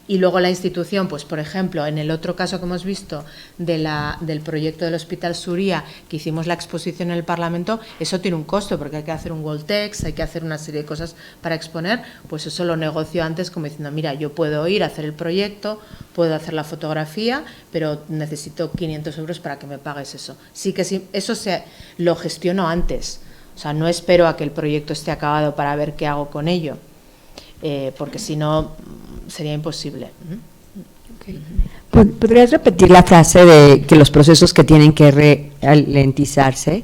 Y luego la institución, pues por ejemplo, en el otro caso que hemos visto del proyecto del Hospital Suria, que hicimos la exposición en el Parlamento, eso tiene un costo porque hay que hacer un Walltext, hay que hacer una serie de cosas para exponer, pues eso lo negocio antes como diciendo, mira, yo puedo ir a hacer el proyecto, puedo hacer la fotografía, pero necesito 500 euros para que me pagues eso. Sí, eso lo gestiono antes, o sea, no espero a que el proyecto esté acabado para ver qué hago con ello. Porque si no sería imposible. Okay. ¿Podrías repetir la frase de que los procesos que tienen que ralentizarse?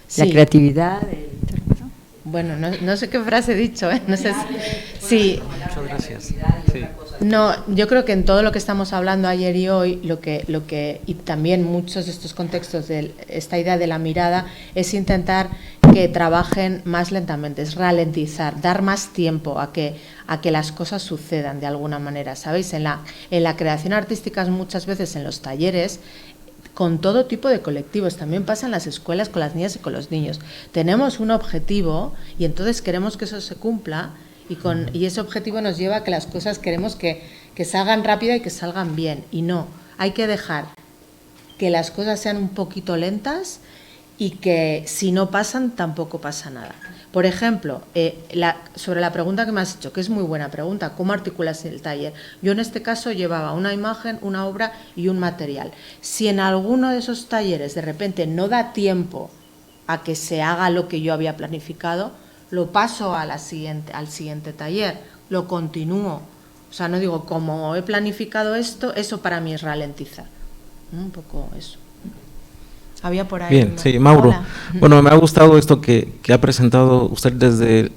Sí. La creatividad. Bueno, no sé qué frase he dicho, no sé sí, Muchas gracias. Sí. No, yo creo que en todo lo que estamos hablando ayer y hoy, y también muchos de estos contextos de esta idea de la mirada, es intentar que trabajen más lentamente, es ralentizar, dar más tiempo a que las cosas sucedan de alguna manera, ¿sabéis? En la creación artística muchas veces en los talleres, con todo tipo de colectivos, también pasa en las escuelas con las niñas y con los niños. Tenemos un objetivo y entonces queremos que eso se cumpla y ese objetivo nos lleva a que las cosas queremos que salgan rápido y que salgan bien. Y no, hay que dejar que las cosas sean un poquito lentas y que si no pasan tampoco pasa nada. Por ejemplo, sobre la pregunta que me has hecho, que es muy buena pregunta, ¿cómo articulas el taller? Yo en este caso llevaba una imagen, una obra y un material. Si en alguno de esos talleres de repente no da tiempo a que se haga lo que yo había planificado, lo paso al siguiente taller, lo continúo. O sea, no digo, como he planificado esto, eso para mí es ralentizar. Un poco eso. Había por ahí. Bien, sí, Mauro. Hola. Bueno, me ha gustado esto que ha presentado usted desde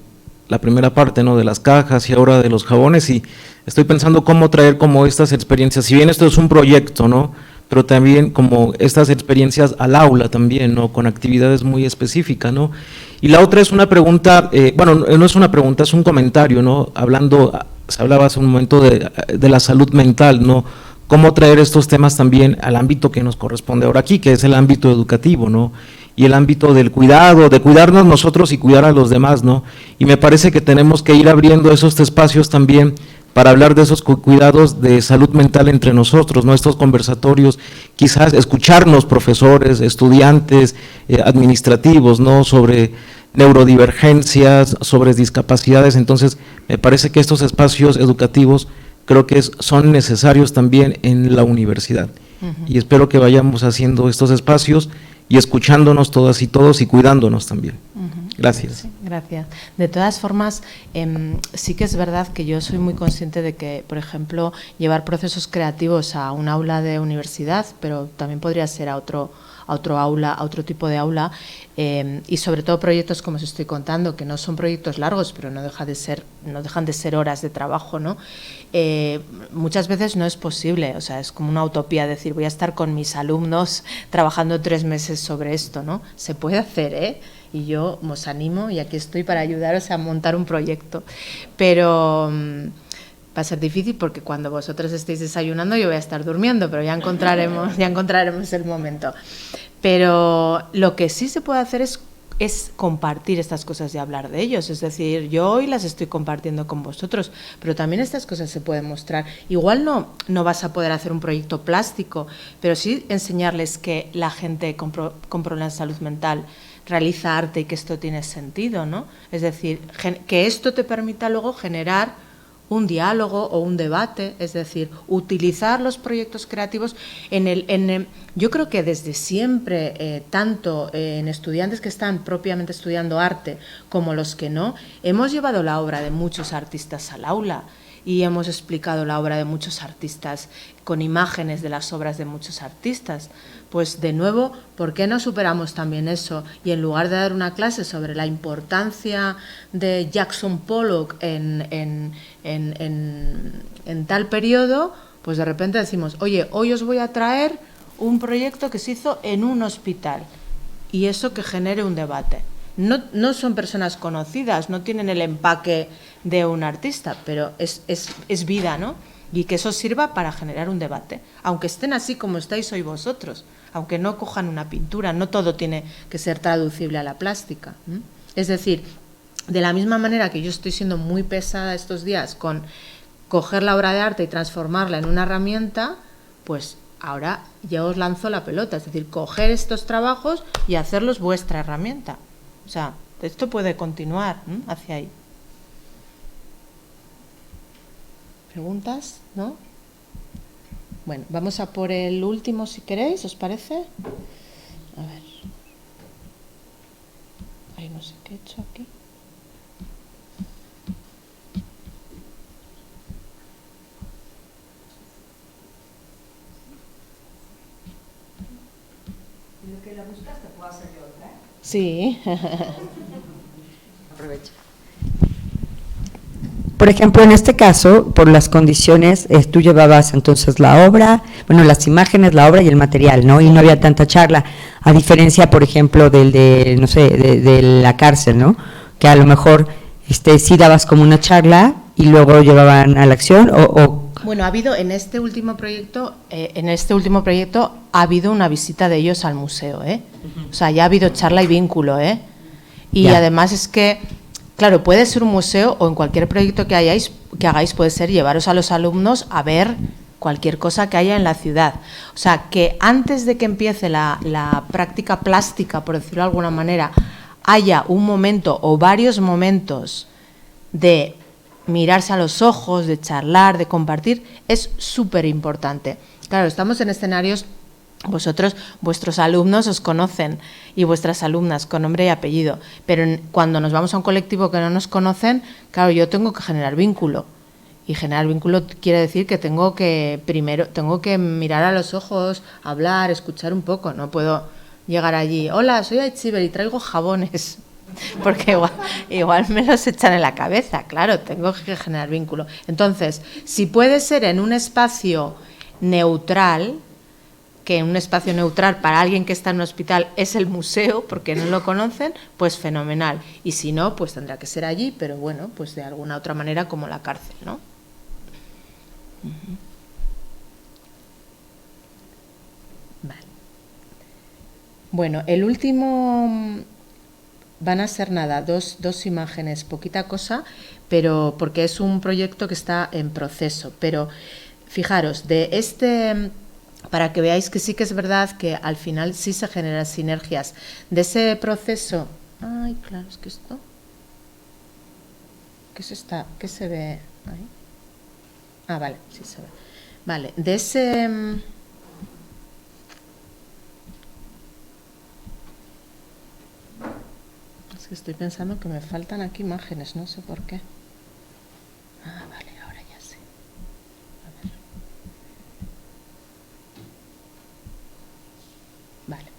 la primera parte, ¿no? De las cajas y ahora de los jabones, y estoy pensando cómo traer como estas experiencias, si bien esto es un proyecto, ¿no? Pero también como estas experiencias al aula también, ¿no? Con actividades muy específicas, ¿no? Y la otra es una pregunta, bueno, no es una pregunta, es un comentario, ¿no? Se hablaba hace un momento de la salud mental, ¿no? Cómo traer estos temas también al ámbito que nos corresponde ahora aquí, que es el ámbito educativo, ¿no? Y el ámbito del cuidado, de cuidarnos nosotros y cuidar a los demás, ¿no? Y me parece que tenemos que ir abriendo esos espacios también para hablar de esos cuidados de salud mental entre nosotros, ¿no? Estos conversatorios, quizás escucharnos profesores, estudiantes, administrativos, ¿no? Sobre neurodivergencias, sobre discapacidades. Entonces, me parece que estos espacios educativos creo que son necesarios también en la universidad. Y espero que vayamos haciendo estos espacios y escuchándonos todas y todos y cuidándonos también. Gracias. Sí, gracias. De todas formas, sí que es verdad que yo soy muy consciente de que, por ejemplo, llevar procesos creativos a un aula de universidad, pero también podría ser a otro aula, a otro tipo de aula, y sobre todo proyectos como os estoy contando, que no son proyectos largos, pero no dejan de ser horas de trabajo, ¿no? Muchas veces no es posible, o sea, es como una utopía decir, voy a estar con mis alumnos trabajando 3 meses sobre esto, ¿no? Se puede hacer, ¿eh? Y yo os animo y aquí estoy para ayudaros a montar un proyecto, pero va a ser difícil porque cuando vosotros estéis desayunando yo voy a estar durmiendo, pero ya encontraremos el momento. Pero lo que sí se puede hacer es compartir estas cosas y hablar de ellos, es decir, yo hoy las estoy compartiendo con vosotros, pero también estas cosas se pueden mostrar. Igual no vas a poder hacer un proyecto plástico, pero sí enseñarles que la gente con problemas de salud mental realiza arte y que esto tiene sentido, ¿no? Es decir, que esto te permita luego generar un diálogo o un debate, es decir, utilizar los proyectos creativos yo creo que desde siempre, tanto en estudiantes que están propiamente estudiando arte como los que no, hemos llevado la obra de muchos artistas al aula y hemos explicado la obra de muchos artistas con imágenes de las obras de muchos artistas. Pues de nuevo, ¿por qué no superamos también eso? Y en lugar de dar una clase sobre la importancia de Jackson Pollock en tal periodo, pues de repente decimos, oye, hoy os voy a traer un proyecto que se hizo en un hospital y eso que genere un debate. No son personas conocidas, no tienen el empaque de un artista, pero es vida, ¿no? Y que eso sirva para generar un debate, aunque estén así como estáis hoy vosotros, aunque no cojan una pintura, no todo tiene que ser traducible a la plástica. Es decir, de la misma manera que yo estoy siendo muy pesada estos días con coger la obra de arte y transformarla en una herramienta, pues ahora ya os lanzo la pelota, es decir, coger estos trabajos y hacerlos vuestra herramienta. O sea, esto puede continuar hacia ahí. ¿Preguntas? ¿No? Bueno, vamos a por el último si queréis, ¿os parece? A ver. Ay, no sé qué he hecho aquí. Lo que la buscas te puedo hacer yo otra. Sí. Aprovecha. Por ejemplo, en este caso, por las condiciones, tú llevabas entonces la obra, bueno, las imágenes, la obra y el material, ¿no? Y no había tanta charla, a diferencia, por ejemplo, del de, no sé, de la cárcel, ¿no? Que a lo mejor sí dabas como una charla y luego llevaban a la acción, Bueno, ha habido en este último proyecto ha habido una visita de ellos al museo, ¿eh? O sea, ya ha habido charla y vínculo, ¿eh? Y Ya. además es que, claro, puede ser un museo o en cualquier proyecto que hagáis puede ser llevaros a los alumnos a ver cualquier cosa que haya en la ciudad. O sea, que antes de que empiece la práctica plástica, por decirlo de alguna manera, haya un momento o varios momentos de mirarse a los ojos, de charlar, de compartir, es súper importante. Claro, estamos en escenarios, vuestros alumnos os conocen y vuestras alumnas con nombre y apellido, pero cuando nos vamos a un colectivo que no nos conocen, claro, yo tengo que generar vínculo. Y generar vínculo quiere decir que primero tengo que mirar a los ojos, hablar, escuchar un poco. No puedo llegar allí, hola, soy Aitziber y traigo jabones, porque igual me los echan en la cabeza. Claro, tengo que generar vínculo. Entonces, si puede ser en un espacio neutral, que un espacio neutral para alguien que está en un hospital es el museo, porque no lo conocen, pues fenomenal. Y si no, pues tendrá que ser allí, pero bueno, pues de alguna otra manera como la cárcel, ¿no? Vale. Bueno, el último van a ser nada, dos imágenes, poquita cosa, pero porque es un proyecto que está en proceso. Pero fijaros, para que veáis que sí que es verdad que al final sí se generan sinergias de ese proceso. Ay, claro, es que esto, ¿qué se ve ahí? Ah, vale, sí se ve. Vale, de ese es que estoy pensando que me faltan aquí imágenes, no sé por qué. Ah, vale, ahora ya sé. A ver. Vale.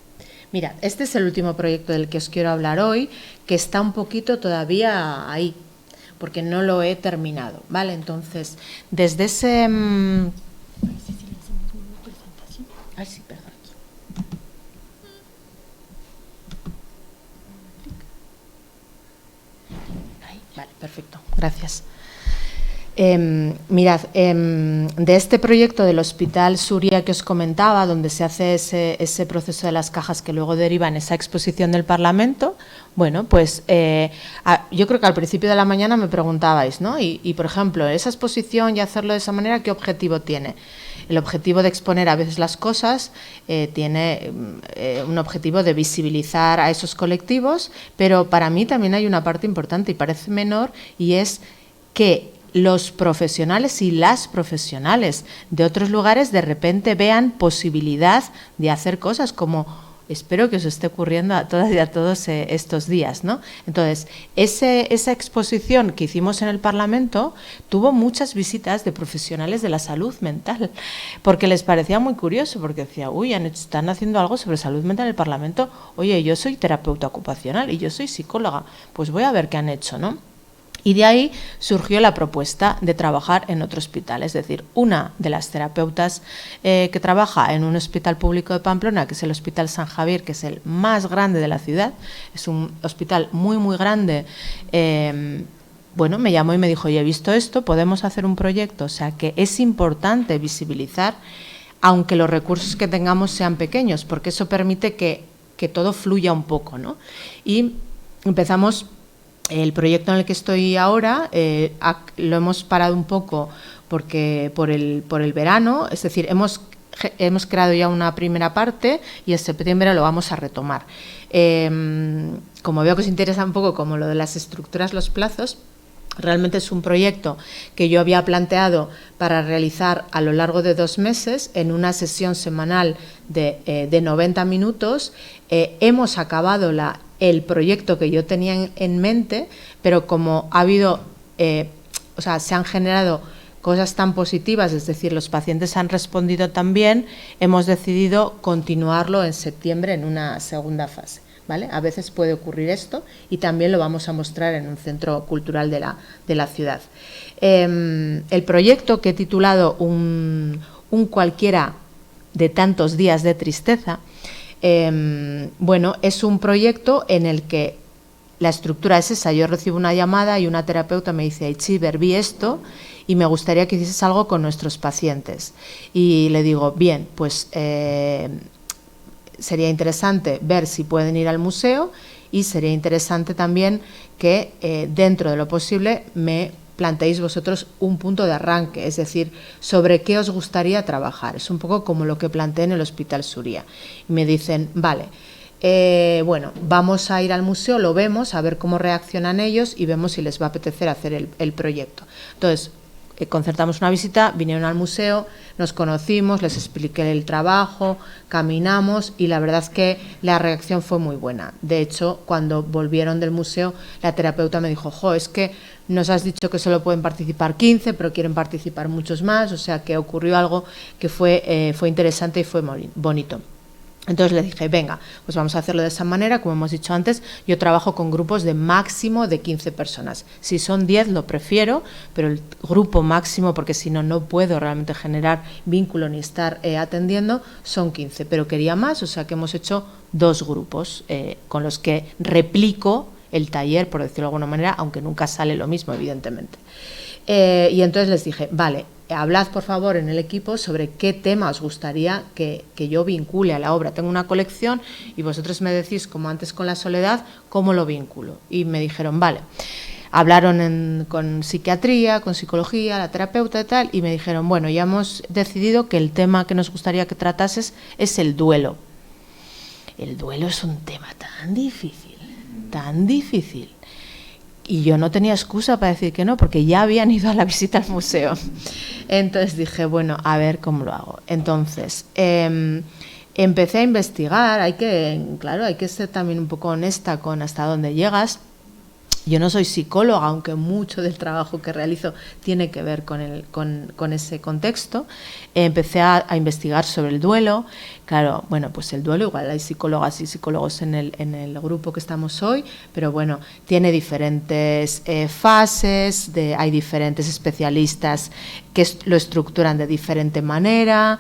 Mirad, este es el último proyecto del que os quiero hablar hoy, que está un poquito todavía ahí, porque no lo he terminado, ¿vale? Entonces, desde ese... Ay, sí, perdón. Ahí, vale, perfecto, gracias. Mirad, de este proyecto del Hospital Suria que os comentaba, donde se hace ese proceso de las cajas que luego deriva en esa exposición del Parlamento, bueno, pues yo creo que al principio de la mañana me preguntabais, ¿no? Y por ejemplo, esa exposición y hacerlo de esa manera, ¿qué objetivo tiene? El objetivo de exponer a veces las cosas tiene un objetivo de visibilizar a esos colectivos, pero para mí también hay una parte importante y parece menor, y es que los profesionales y las profesionales de otros lugares de repente vean posibilidad de hacer cosas como espero que os esté ocurriendo a todas y a todos estos días, ¿no? Entonces, esa exposición que hicimos en el Parlamento tuvo muchas visitas de profesionales de la salud mental, porque les parecía muy curioso, porque decía, uy, están haciendo algo sobre salud mental en el Parlamento, oye, yo soy terapeuta ocupacional y yo soy psicóloga, pues voy a ver qué han hecho, ¿no? Y de ahí surgió la propuesta de trabajar en otro hospital, es decir, una de las terapeutas que trabaja en un hospital público de Pamplona, que es el Hospital San Javier, que es el más grande de la ciudad, es un hospital muy, muy grande. Bueno, me llamó y me dijo, oye, he visto esto, podemos hacer un proyecto, o sea que es importante visibilizar, aunque los recursos que tengamos sean pequeños, porque eso permite que todo fluya un poco, ¿no? Y empezamos. El proyecto en el que estoy ahora lo hemos parado un poco porque por el verano, es decir, hemos creado ya una primera parte y en septiembre lo vamos a retomar. Como veo que os interesa un poco como lo de las estructuras, los plazos, realmente es un proyecto que yo había planteado para realizar a lo largo de 2 meses en una sesión semanal de 90 minutos. Hemos acabado el proyecto que yo tenía en mente, pero como ha habido, se han generado cosas tan positivas, es decir, los pacientes han respondido tan bien, hemos decidido continuarlo en septiembre en una segunda fase. ¿vale? A veces puede ocurrir esto y también lo vamos a mostrar en un centro cultural de la ciudad. El proyecto que he titulado Un cualquiera de tantos días de tristeza, bueno, es un proyecto en el que la estructura es esa. Yo recibo una llamada y una terapeuta me dice: Itziber, vi esto y me gustaría que hicieses algo con nuestros pacientes. Y le digo: bien, pues sería interesante ver si pueden ir al museo y sería interesante también que dentro de lo posible me planteéis vosotros un punto de arranque, es decir, sobre qué os gustaría trabajar. Es un poco como lo que planteé en el Hospital Suria. Y me dicen: vale, bueno, vamos a ir al museo, lo vemos, a ver cómo reaccionan ellos y vemos si les va a apetecer hacer el proyecto. Entonces, concertamos una visita, vinieron al museo, nos conocimos, les expliqué el trabajo, caminamos y la verdad es que la reacción fue muy buena. De hecho, cuando volvieron del museo, la terapeuta me dijo: jo, es que nos has dicho que solo pueden participar 15, pero quieren participar muchos más, o sea que ocurrió algo que fue interesante y fue bonito. Entonces le dije: venga, pues vamos a hacerlo de esa manera. Como hemos dicho antes, yo trabajo con grupos de máximo de 15 personas. Si son 10 lo prefiero, pero el grupo máximo, porque si no, no puedo realmente generar vínculo ni estar atendiendo, son 15. Pero quería más, o sea que hemos hecho 2 grupos con los que replico el taller, por decirlo de alguna manera, aunque nunca sale lo mismo, evidentemente. Y entonces les dije: vale, hablad por favor en el equipo sobre qué tema os gustaría que yo vincule a la obra. Tengo una colección y vosotros me decís, como antes con la soledad, cómo lo vinculo. Y me dijeron: vale. Hablaron con psiquiatría, con psicología, la terapeuta y tal, y me dijeron: bueno, ya hemos decidido que el tema que nos gustaría que tratases es el duelo. El duelo es un tema tan difícil, tan difícil. Y yo no tenía excusa para decir que no, porque ya habían ido a la visita al museo. Entonces dije: bueno, a ver cómo lo hago. Entonces, empecé a investigar. Hay que ser también un poco honesta con hasta dónde llegas. Yo no soy psicóloga, aunque mucho del trabajo que realizo tiene que ver con ese contexto. Empecé a investigar sobre el duelo. Claro, bueno, pues el duelo, igual hay psicólogas y psicólogos en el grupo que estamos hoy, pero bueno, tiene diferentes fases, hay diferentes especialistas que lo estructuran de diferente manera.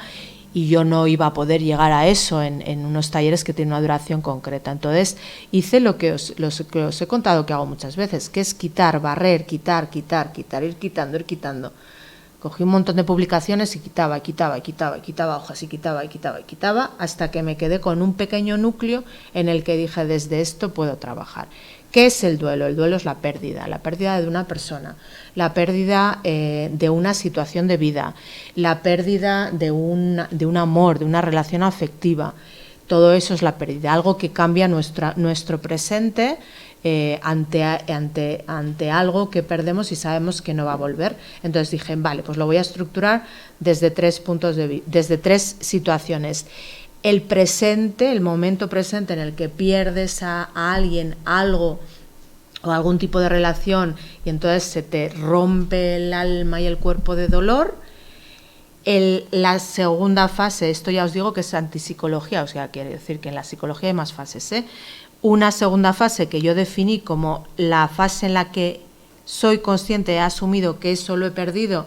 Y yo no iba a poder llegar a eso en unos talleres que tienen una duración concreta. Entonces hice lo que os he contado que hago muchas veces, que es quitar, barrer, quitar, ir quitando. Cogí un montón de publicaciones y quitaba hojas y quitaba, hasta que me quedé con un pequeño núcleo en el que dije: desde esto puedo trabajar. ¿Qué es el duelo? El duelo es la pérdida de una persona, la pérdida de una situación de vida, la pérdida de un amor, de una relación afectiva. Todo eso es la pérdida, algo que cambia nuestro presente ante algo que perdemos y sabemos que no va a volver. Entonces dije: vale, pues lo voy a estructurar desde 3 desde 3 situaciones. El presente, el momento presente en el que pierdes a alguien, algo o algún tipo de relación y entonces se te rompe el alma y el cuerpo de dolor. La segunda fase, esto ya os digo que es antipsicología, o sea, quiere decir que en la psicología hay más fases, Una segunda fase que yo definí como la fase en la que soy consciente, he asumido que eso lo he perdido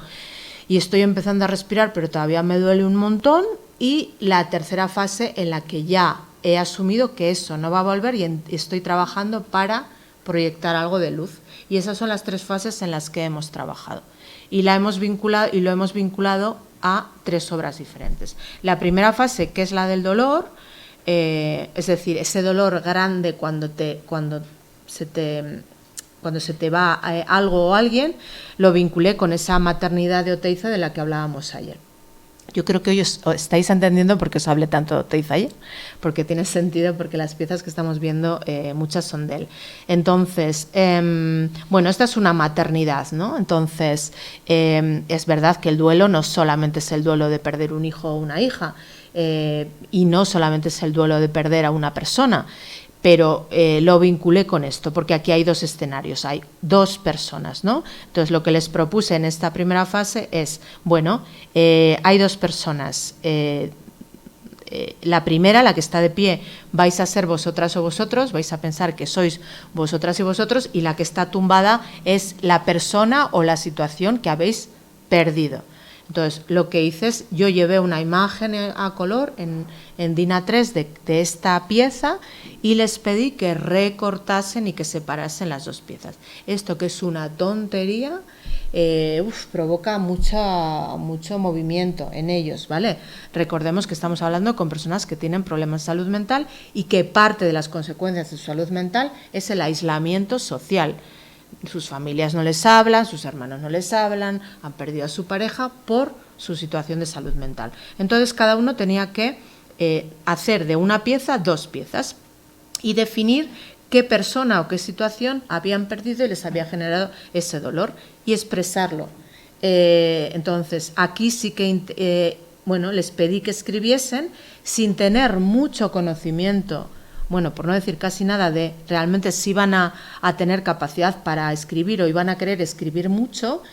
y estoy empezando a respirar, pero todavía me duele un montón. Y la tercera fase en la que ya he asumido que eso no va a volver y estoy trabajando para proyectar algo de luz. Y esas son las 3 fases en las que hemos trabajado. Y lo hemos vinculado a 3 obras diferentes. La primera fase, que es la del dolor, es decir, ese dolor grande cuando se te va algo o alguien, lo vinculé con esa maternidad de Oteiza de la que hablábamos ayer. Yo creo que hoy os estáis entendiendo por qué os hablé tanto de Oteiza ayer, porque tiene sentido, porque las piezas que estamos viendo, muchas son de él. Entonces, bueno, esta es una maternidad, ¿no? Entonces, es verdad que el duelo no solamente es el duelo de perder un hijo o una hija, y no solamente es el duelo de perder a una persona, pero lo vinculé con esto, porque aquí hay 2 escenarios, hay 2 personas, ¿no? Entonces, lo que les propuse en esta primera fase es, bueno, hay 2 personas, la primera, la que está de pie, vais a ser vosotras o vosotros, vais a pensar que sois vosotras y vosotros, y la que está tumbada es la persona o la situación que habéis perdido. Entonces, lo que hice es, yo llevé una imagen a color en DIN A3 de esta pieza y les pedí que recortasen y que separasen las dos piezas. Esto, que es una tontería, provoca mucho movimiento en ellos, ¿vale? Recordemos que estamos hablando con personas que tienen problemas de salud mental y que parte de las consecuencias de su salud mental es el aislamiento social. Sus familias no les hablan, sus hermanos no les hablan, han perdido a su pareja por su situación de salud mental. Entonces, cada uno tenía que hacer de una pieza 2 piezas y definir qué persona o qué situación habían perdido y les había generado ese dolor y expresarlo. Entonces, aquí sí que les pedí que escribiesen sin tener mucho conocimiento, bueno, por no decir casi nada, de realmente si iban a tener capacidad para escribir o iban a querer escribir mucho,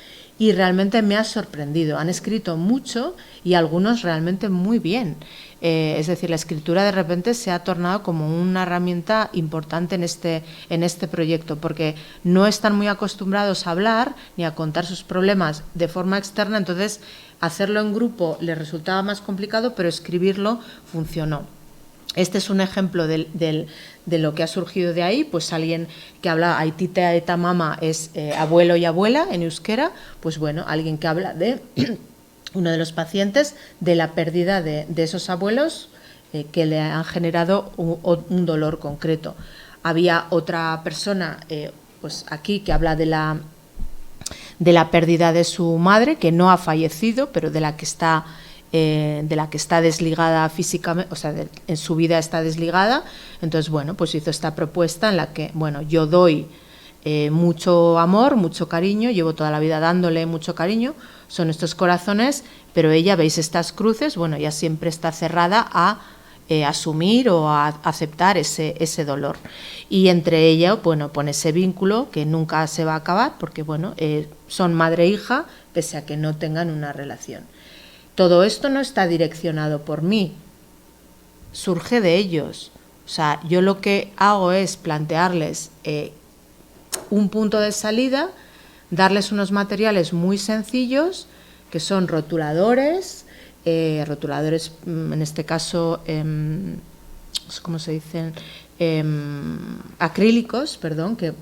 y realmente me ha sorprendido. Han escrito mucho y algunos realmente muy bien. Es decir, la escritura de repente se ha tornado como una herramienta importante en este proyecto, porque no están muy acostumbrados a hablar ni a contar sus problemas de forma externa, entonces hacerlo en grupo les resultaba más complicado, pero escribirlo funcionó. Este es un ejemplo de lo que ha surgido de ahí, pues alguien que habla aitita eta mama es abuelo y abuela en euskera, pues bueno, alguien que habla de uno de los pacientes, de la pérdida de esos abuelos que le han generado un dolor concreto. Había otra persona, pues aquí, que habla de la pérdida de su madre, que no ha fallecido, pero de la que está desligada físicamente, o sea, en su vida está desligada. Entonces, bueno, pues hizo esta propuesta en la que, bueno, yo doy mucho amor, mucho cariño, llevo toda la vida dándole mucho cariño, son estos corazones, pero ella, veis estas cruces, bueno, ella siempre está cerrada a asumir o a aceptar ese dolor. Y entre ellas, bueno, pone ese vínculo que nunca se va a acabar, porque, bueno, son madre e hija, pese a que no tengan una relación. Todo esto no está direccionado por mí, surge de ellos. O sea, yo lo que hago es plantearles un punto de salida, darles unos materiales muy sencillos, que son rotuladores en este caso, ¿cómo se dicen? Acrílicos, perdón, que...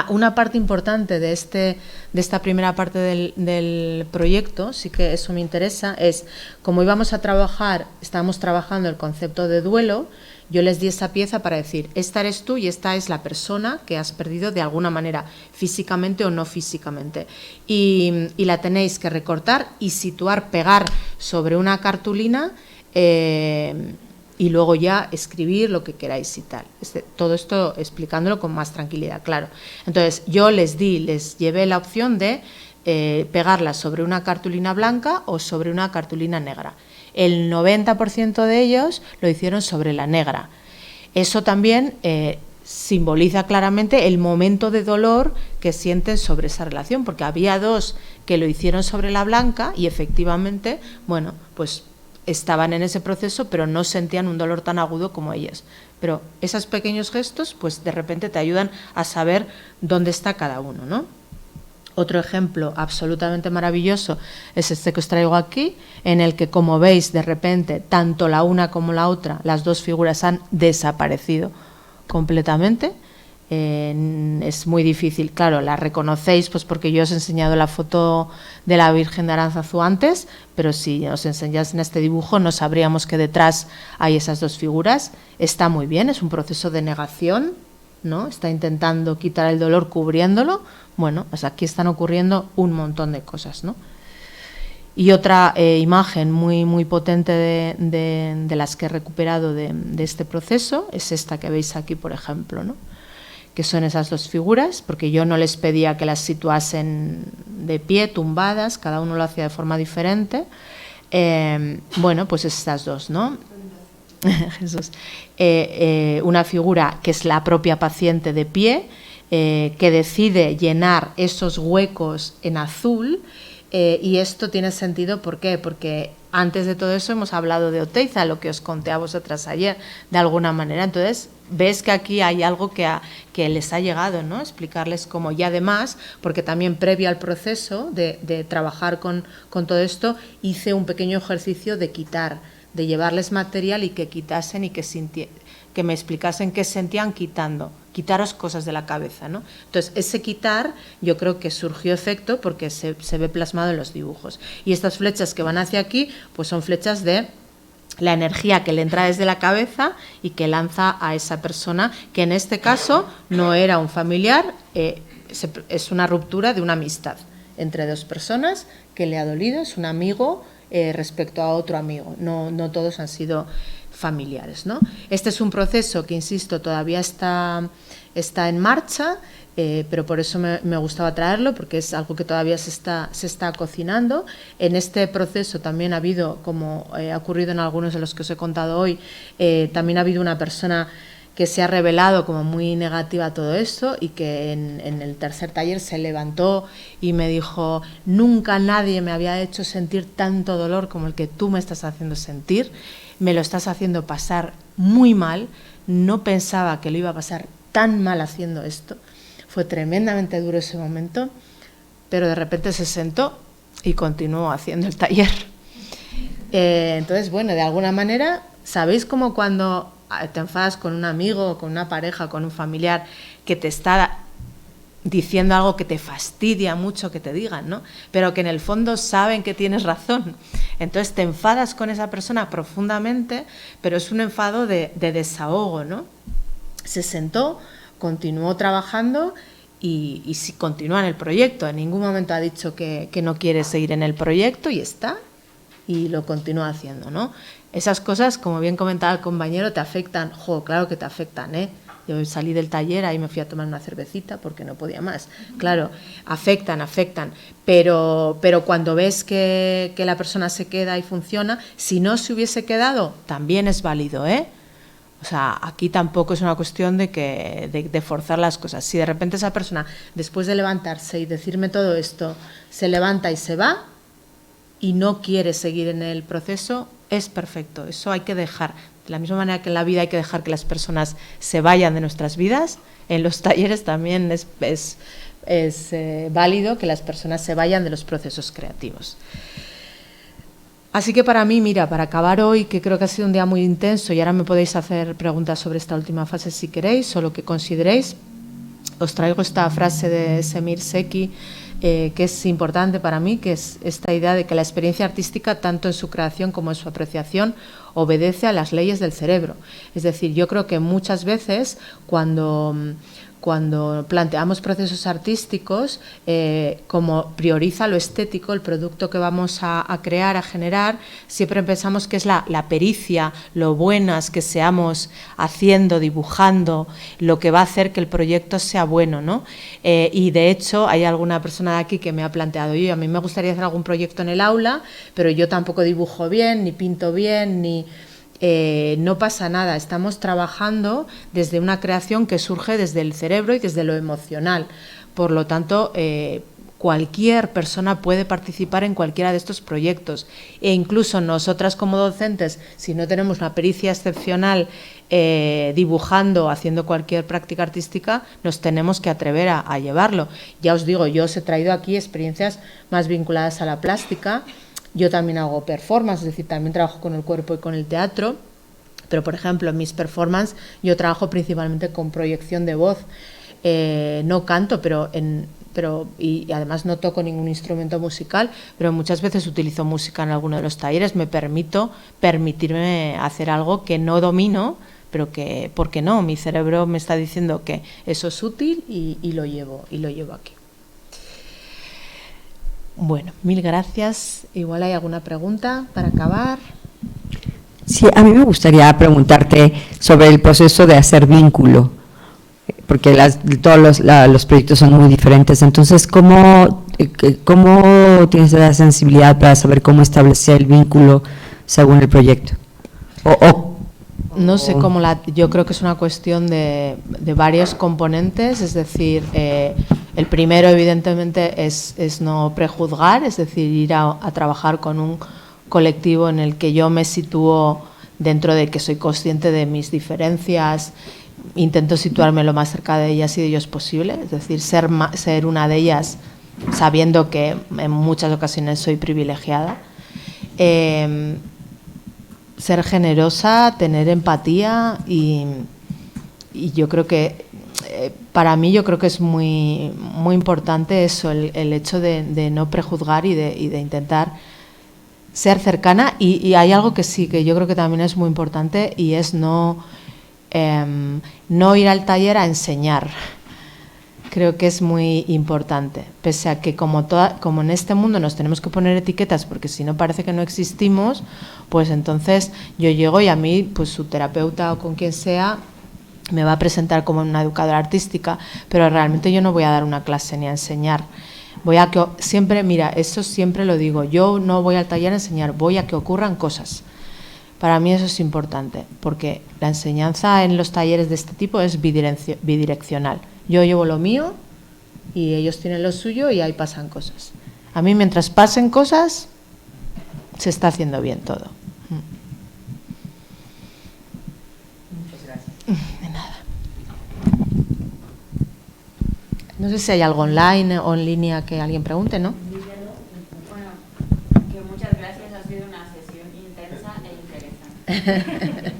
una parte importante de esta primera parte del proyecto, sí que eso me interesa, es como estábamos trabajando el concepto de duelo, yo les di esa pieza para decir, esta eres tú y esta es la persona que has perdido de alguna manera, físicamente o no físicamente. Y la tenéis que recortar y situar, pegar sobre una cartulina, y luego ya escribir lo que queráis y tal. Todo esto explicándolo con más tranquilidad, claro. Entonces, yo les llevé la opción de pegarla sobre una cartulina blanca o sobre una cartulina negra. El 90% de ellos lo hicieron sobre la negra. Eso también simboliza claramente el momento de dolor que sienten sobre esa relación, porque había 2 que lo hicieron sobre la blanca y efectivamente, bueno, pues estaban en ese proceso, pero no sentían un dolor tan agudo como ellas. Pero esos pequeños gestos, pues de repente te ayudan a saber dónde está cada uno, ¿no? Otro ejemplo absolutamente maravilloso es este que os traigo aquí, en el que, como veis, de repente, tanto la una como la otra, las 2 figuras han desaparecido completamente. Es muy difícil, claro, la reconocéis pues porque yo os he enseñado la foto de la Virgen de Aránzazu antes, pero si os enseñáis en este dibujo no sabríamos que detrás hay esas 2 figuras. Está muy bien, es un proceso de negación, ¿no? Está intentando quitar el dolor cubriéndolo. Bueno, pues aquí están ocurriendo un montón de cosas, ¿no? Y otra imagen muy, muy potente de las que he recuperado de este proceso es esta que veis aquí, por ejemplo, ¿no? Que son esas 2 figuras, porque yo no les pedía que las situasen de pie, tumbadas, cada uno lo hacía de forma diferente. Bueno, pues estas 2, ¿no? Jesús. Una figura que es la propia paciente de pie, que decide llenar esos huecos en azul, Y esto tiene sentido, ¿por qué? Porque antes de todo eso hemos hablado de Oteiza, lo que os conté a vosotras ayer, de alguna manera. Entonces, ves que aquí hay algo que les ha llegado, ¿no? Explicarles cómo. Y además, porque también previo al proceso de trabajar con todo esto, hice un pequeño ejercicio de quitar, de llevarles material y que quitasen y que me explicasen qué sentían quitaros cosas de la cabeza, ¿no? Entonces, ese quitar yo creo que surgió efecto porque se ve plasmado en los dibujos. Y estas flechas que van hacia aquí, pues son flechas de la energía que le entra desde la cabeza y que lanza a esa persona, que en este caso no era un familiar, es una ruptura de una amistad entre dos personas que le ha dolido, es un amigo respecto a otro amigo, no todos han sido familiares, ¿no? Este es un proceso que, insisto, todavía está en marcha, pero por eso me gustaba traerlo, porque es algo que todavía se está cocinando. En este proceso también ha habido, como ha ocurrido en algunos de los que os he contado hoy, también ha habido una persona que se ha revelado como muy negativa a todo esto y que en el tercer taller se levantó y me dijo: nunca nadie me había hecho sentir tanto dolor como el que tú me estás haciendo sentir, me lo estás haciendo pasar muy mal, no pensaba que lo iba a pasar tan mal haciendo esto. Fue tremendamente duro ese momento, pero de repente se sentó y continuó haciendo el taller. Entonces, bueno, de alguna manera, ¿sabéis cómo cuando te enfadas con un amigo, con una pareja, con un familiar que te está diciendo algo que te fastidia mucho que te digan, ¿no? Pero que en el fondo saben que tienes razón? Entonces te enfadas con esa persona profundamente, pero es un enfado de desahogo, ¿no? Se sentó, continuó trabajando y sí, continúa en el proyecto. En ningún momento ha dicho que no quiere seguir en el proyecto y está, y lo continúa haciendo, ¿no? Esas cosas, como bien comentaba el compañero, te afectan. Claro que te afectan, ¿eh? Yo salí del taller, ahí me fui a tomar una cervecita porque no podía más. Claro, afectan, pero cuando ves que la persona se queda y funciona, si no se hubiese quedado, también es válido, ¿eh? O sea, aquí tampoco es una cuestión de forzar las cosas. Si de repente esa persona, después de levantarse y decirme todo esto, se levanta y se va y no quiere seguir en el proceso, es perfecto. Eso hay que dejar. De la misma manera que en la vida hay que dejar que las personas se vayan de nuestras vidas, en los talleres también es válido que las personas se vayan de los procesos creativos. Así que para mí, mira, para acabar hoy, que creo que ha sido un día muy intenso, y ahora me podéis hacer preguntas sobre esta última fase si queréis, o lo que consideréis, os traigo esta frase de Semir Seki, que es importante para mí, que es esta idea de que la experiencia artística, tanto en su creación como en su apreciación, obedece a las leyes del cerebro. Es decir, yo creo que muchas veces cuando planteamos procesos artísticos, como prioriza lo estético, el producto que vamos a crear, a generar, siempre pensamos que es la pericia, lo buenas que seamos haciendo, dibujando, lo que va a hacer que el proyecto sea bueno, ¿no? Y de hecho hay alguna persona de aquí que me ha planteado: a mí me gustaría hacer algún proyecto en el aula, pero yo tampoco dibujo bien, ni pinto bien, ni... no pasa nada, estamos trabajando desde una creación que surge desde el cerebro y desde lo emocional. Por lo tanto, cualquier persona puede participar en cualquiera de estos proyectos, e incluso nosotras como docentes, si no tenemos una pericia excepcional dibujando, haciendo cualquier práctica artística, nos tenemos que atrever a llevarlo. Ya os digo, yo os he traído aquí experiencias más vinculadas a la plástica. Yo también hago performance, es decir, también trabajo con el cuerpo y con el teatro, pero, por ejemplo, en mis performances yo trabajo principalmente con proyección de voz. No canto, y además no toco ningún instrumento musical, pero muchas veces utilizo música en alguno de los talleres. Me permitirme hacer algo que no domino, pero que, ¿por qué no? Mi cerebro me está diciendo que eso es útil y lo llevo aquí. Bueno, mil gracias. Igual hay alguna pregunta para acabar. Sí, a mí me gustaría preguntarte sobre el proceso de hacer vínculo, porque todos los proyectos son muy diferentes. Entonces, ¿cómo tienes la sensibilidad para saber cómo establecer el vínculo según el proyecto? No sé cómo yo creo que es una cuestión de varios componentes, es decir, El primero, evidentemente, es no prejuzgar, es decir, ir a trabajar con un colectivo en el que yo me sitúo dentro de que soy consciente de mis diferencias, intento situarme lo más cerca de ellas y de ellos posible, es decir, ser una de ellas sabiendo que en muchas ocasiones soy privilegiada. Ser generosa, tener empatía y yo creo que para mí yo creo que es muy, muy importante eso, el hecho de no prejuzgar y de intentar ser cercana y hay algo que sí, que yo creo que también es muy importante y es no ir al taller a enseñar. Creo que es muy importante, pese a que como en este mundo nos tenemos que poner etiquetas porque si no parece que no existimos, pues entonces yo llego y a mí, pues su terapeuta o con quien sea, me va a presentar como una educadora artística, pero realmente yo no voy a dar una clase ni a enseñar. Voy a que siempre, mira, eso siempre lo digo, yo no voy al taller a enseñar, voy a que ocurran cosas. Para mí eso es importante, porque la enseñanza en los talleres de este tipo es bidireccional. Yo llevo lo mío y ellos tienen lo suyo y ahí pasan cosas. A mí mientras pasen cosas, se está haciendo bien todo. Muchas gracias. De nada. No sé si hay algo online o en línea que alguien pregunte, ¿no? Bueno, que muchas gracias, ha sido una sesión intensa e interesante.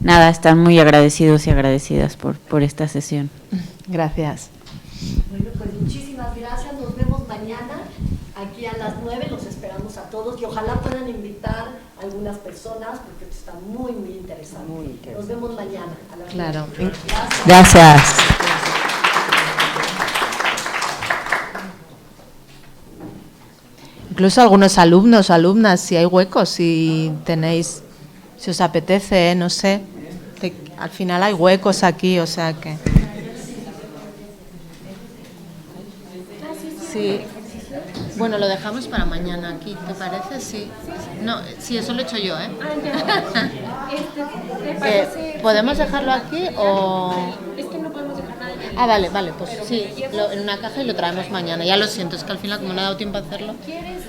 Nada, están muy agradecidos y agradecidas por esta sesión. Gracias. Bueno, pues muchísimas gracias. Nos vemos mañana aquí a las 9. Los esperamos a todos y ojalá puedan invitar a algunas personas porque esto está muy, muy interesante. Nos vemos mañana a las 9. Claro. Gracias. Incluso algunos alumnos, alumnas, si hay huecos, si tenéis, si os apetece, no sé. Al final hay huecos aquí, o sea que... Sí. Bueno, lo dejamos para mañana aquí, ¿te parece? Sí. No, sí, eso lo he hecho yo, ¿eh? ¿Te parece? ¿Podemos dejarlo aquí o...? Es que no podemos dejar nada. Ah, vale, pues sí, en una caja y lo traemos mañana. Ya lo siento, es que al final como no ha dado tiempo a hacerlo... ¿Quieres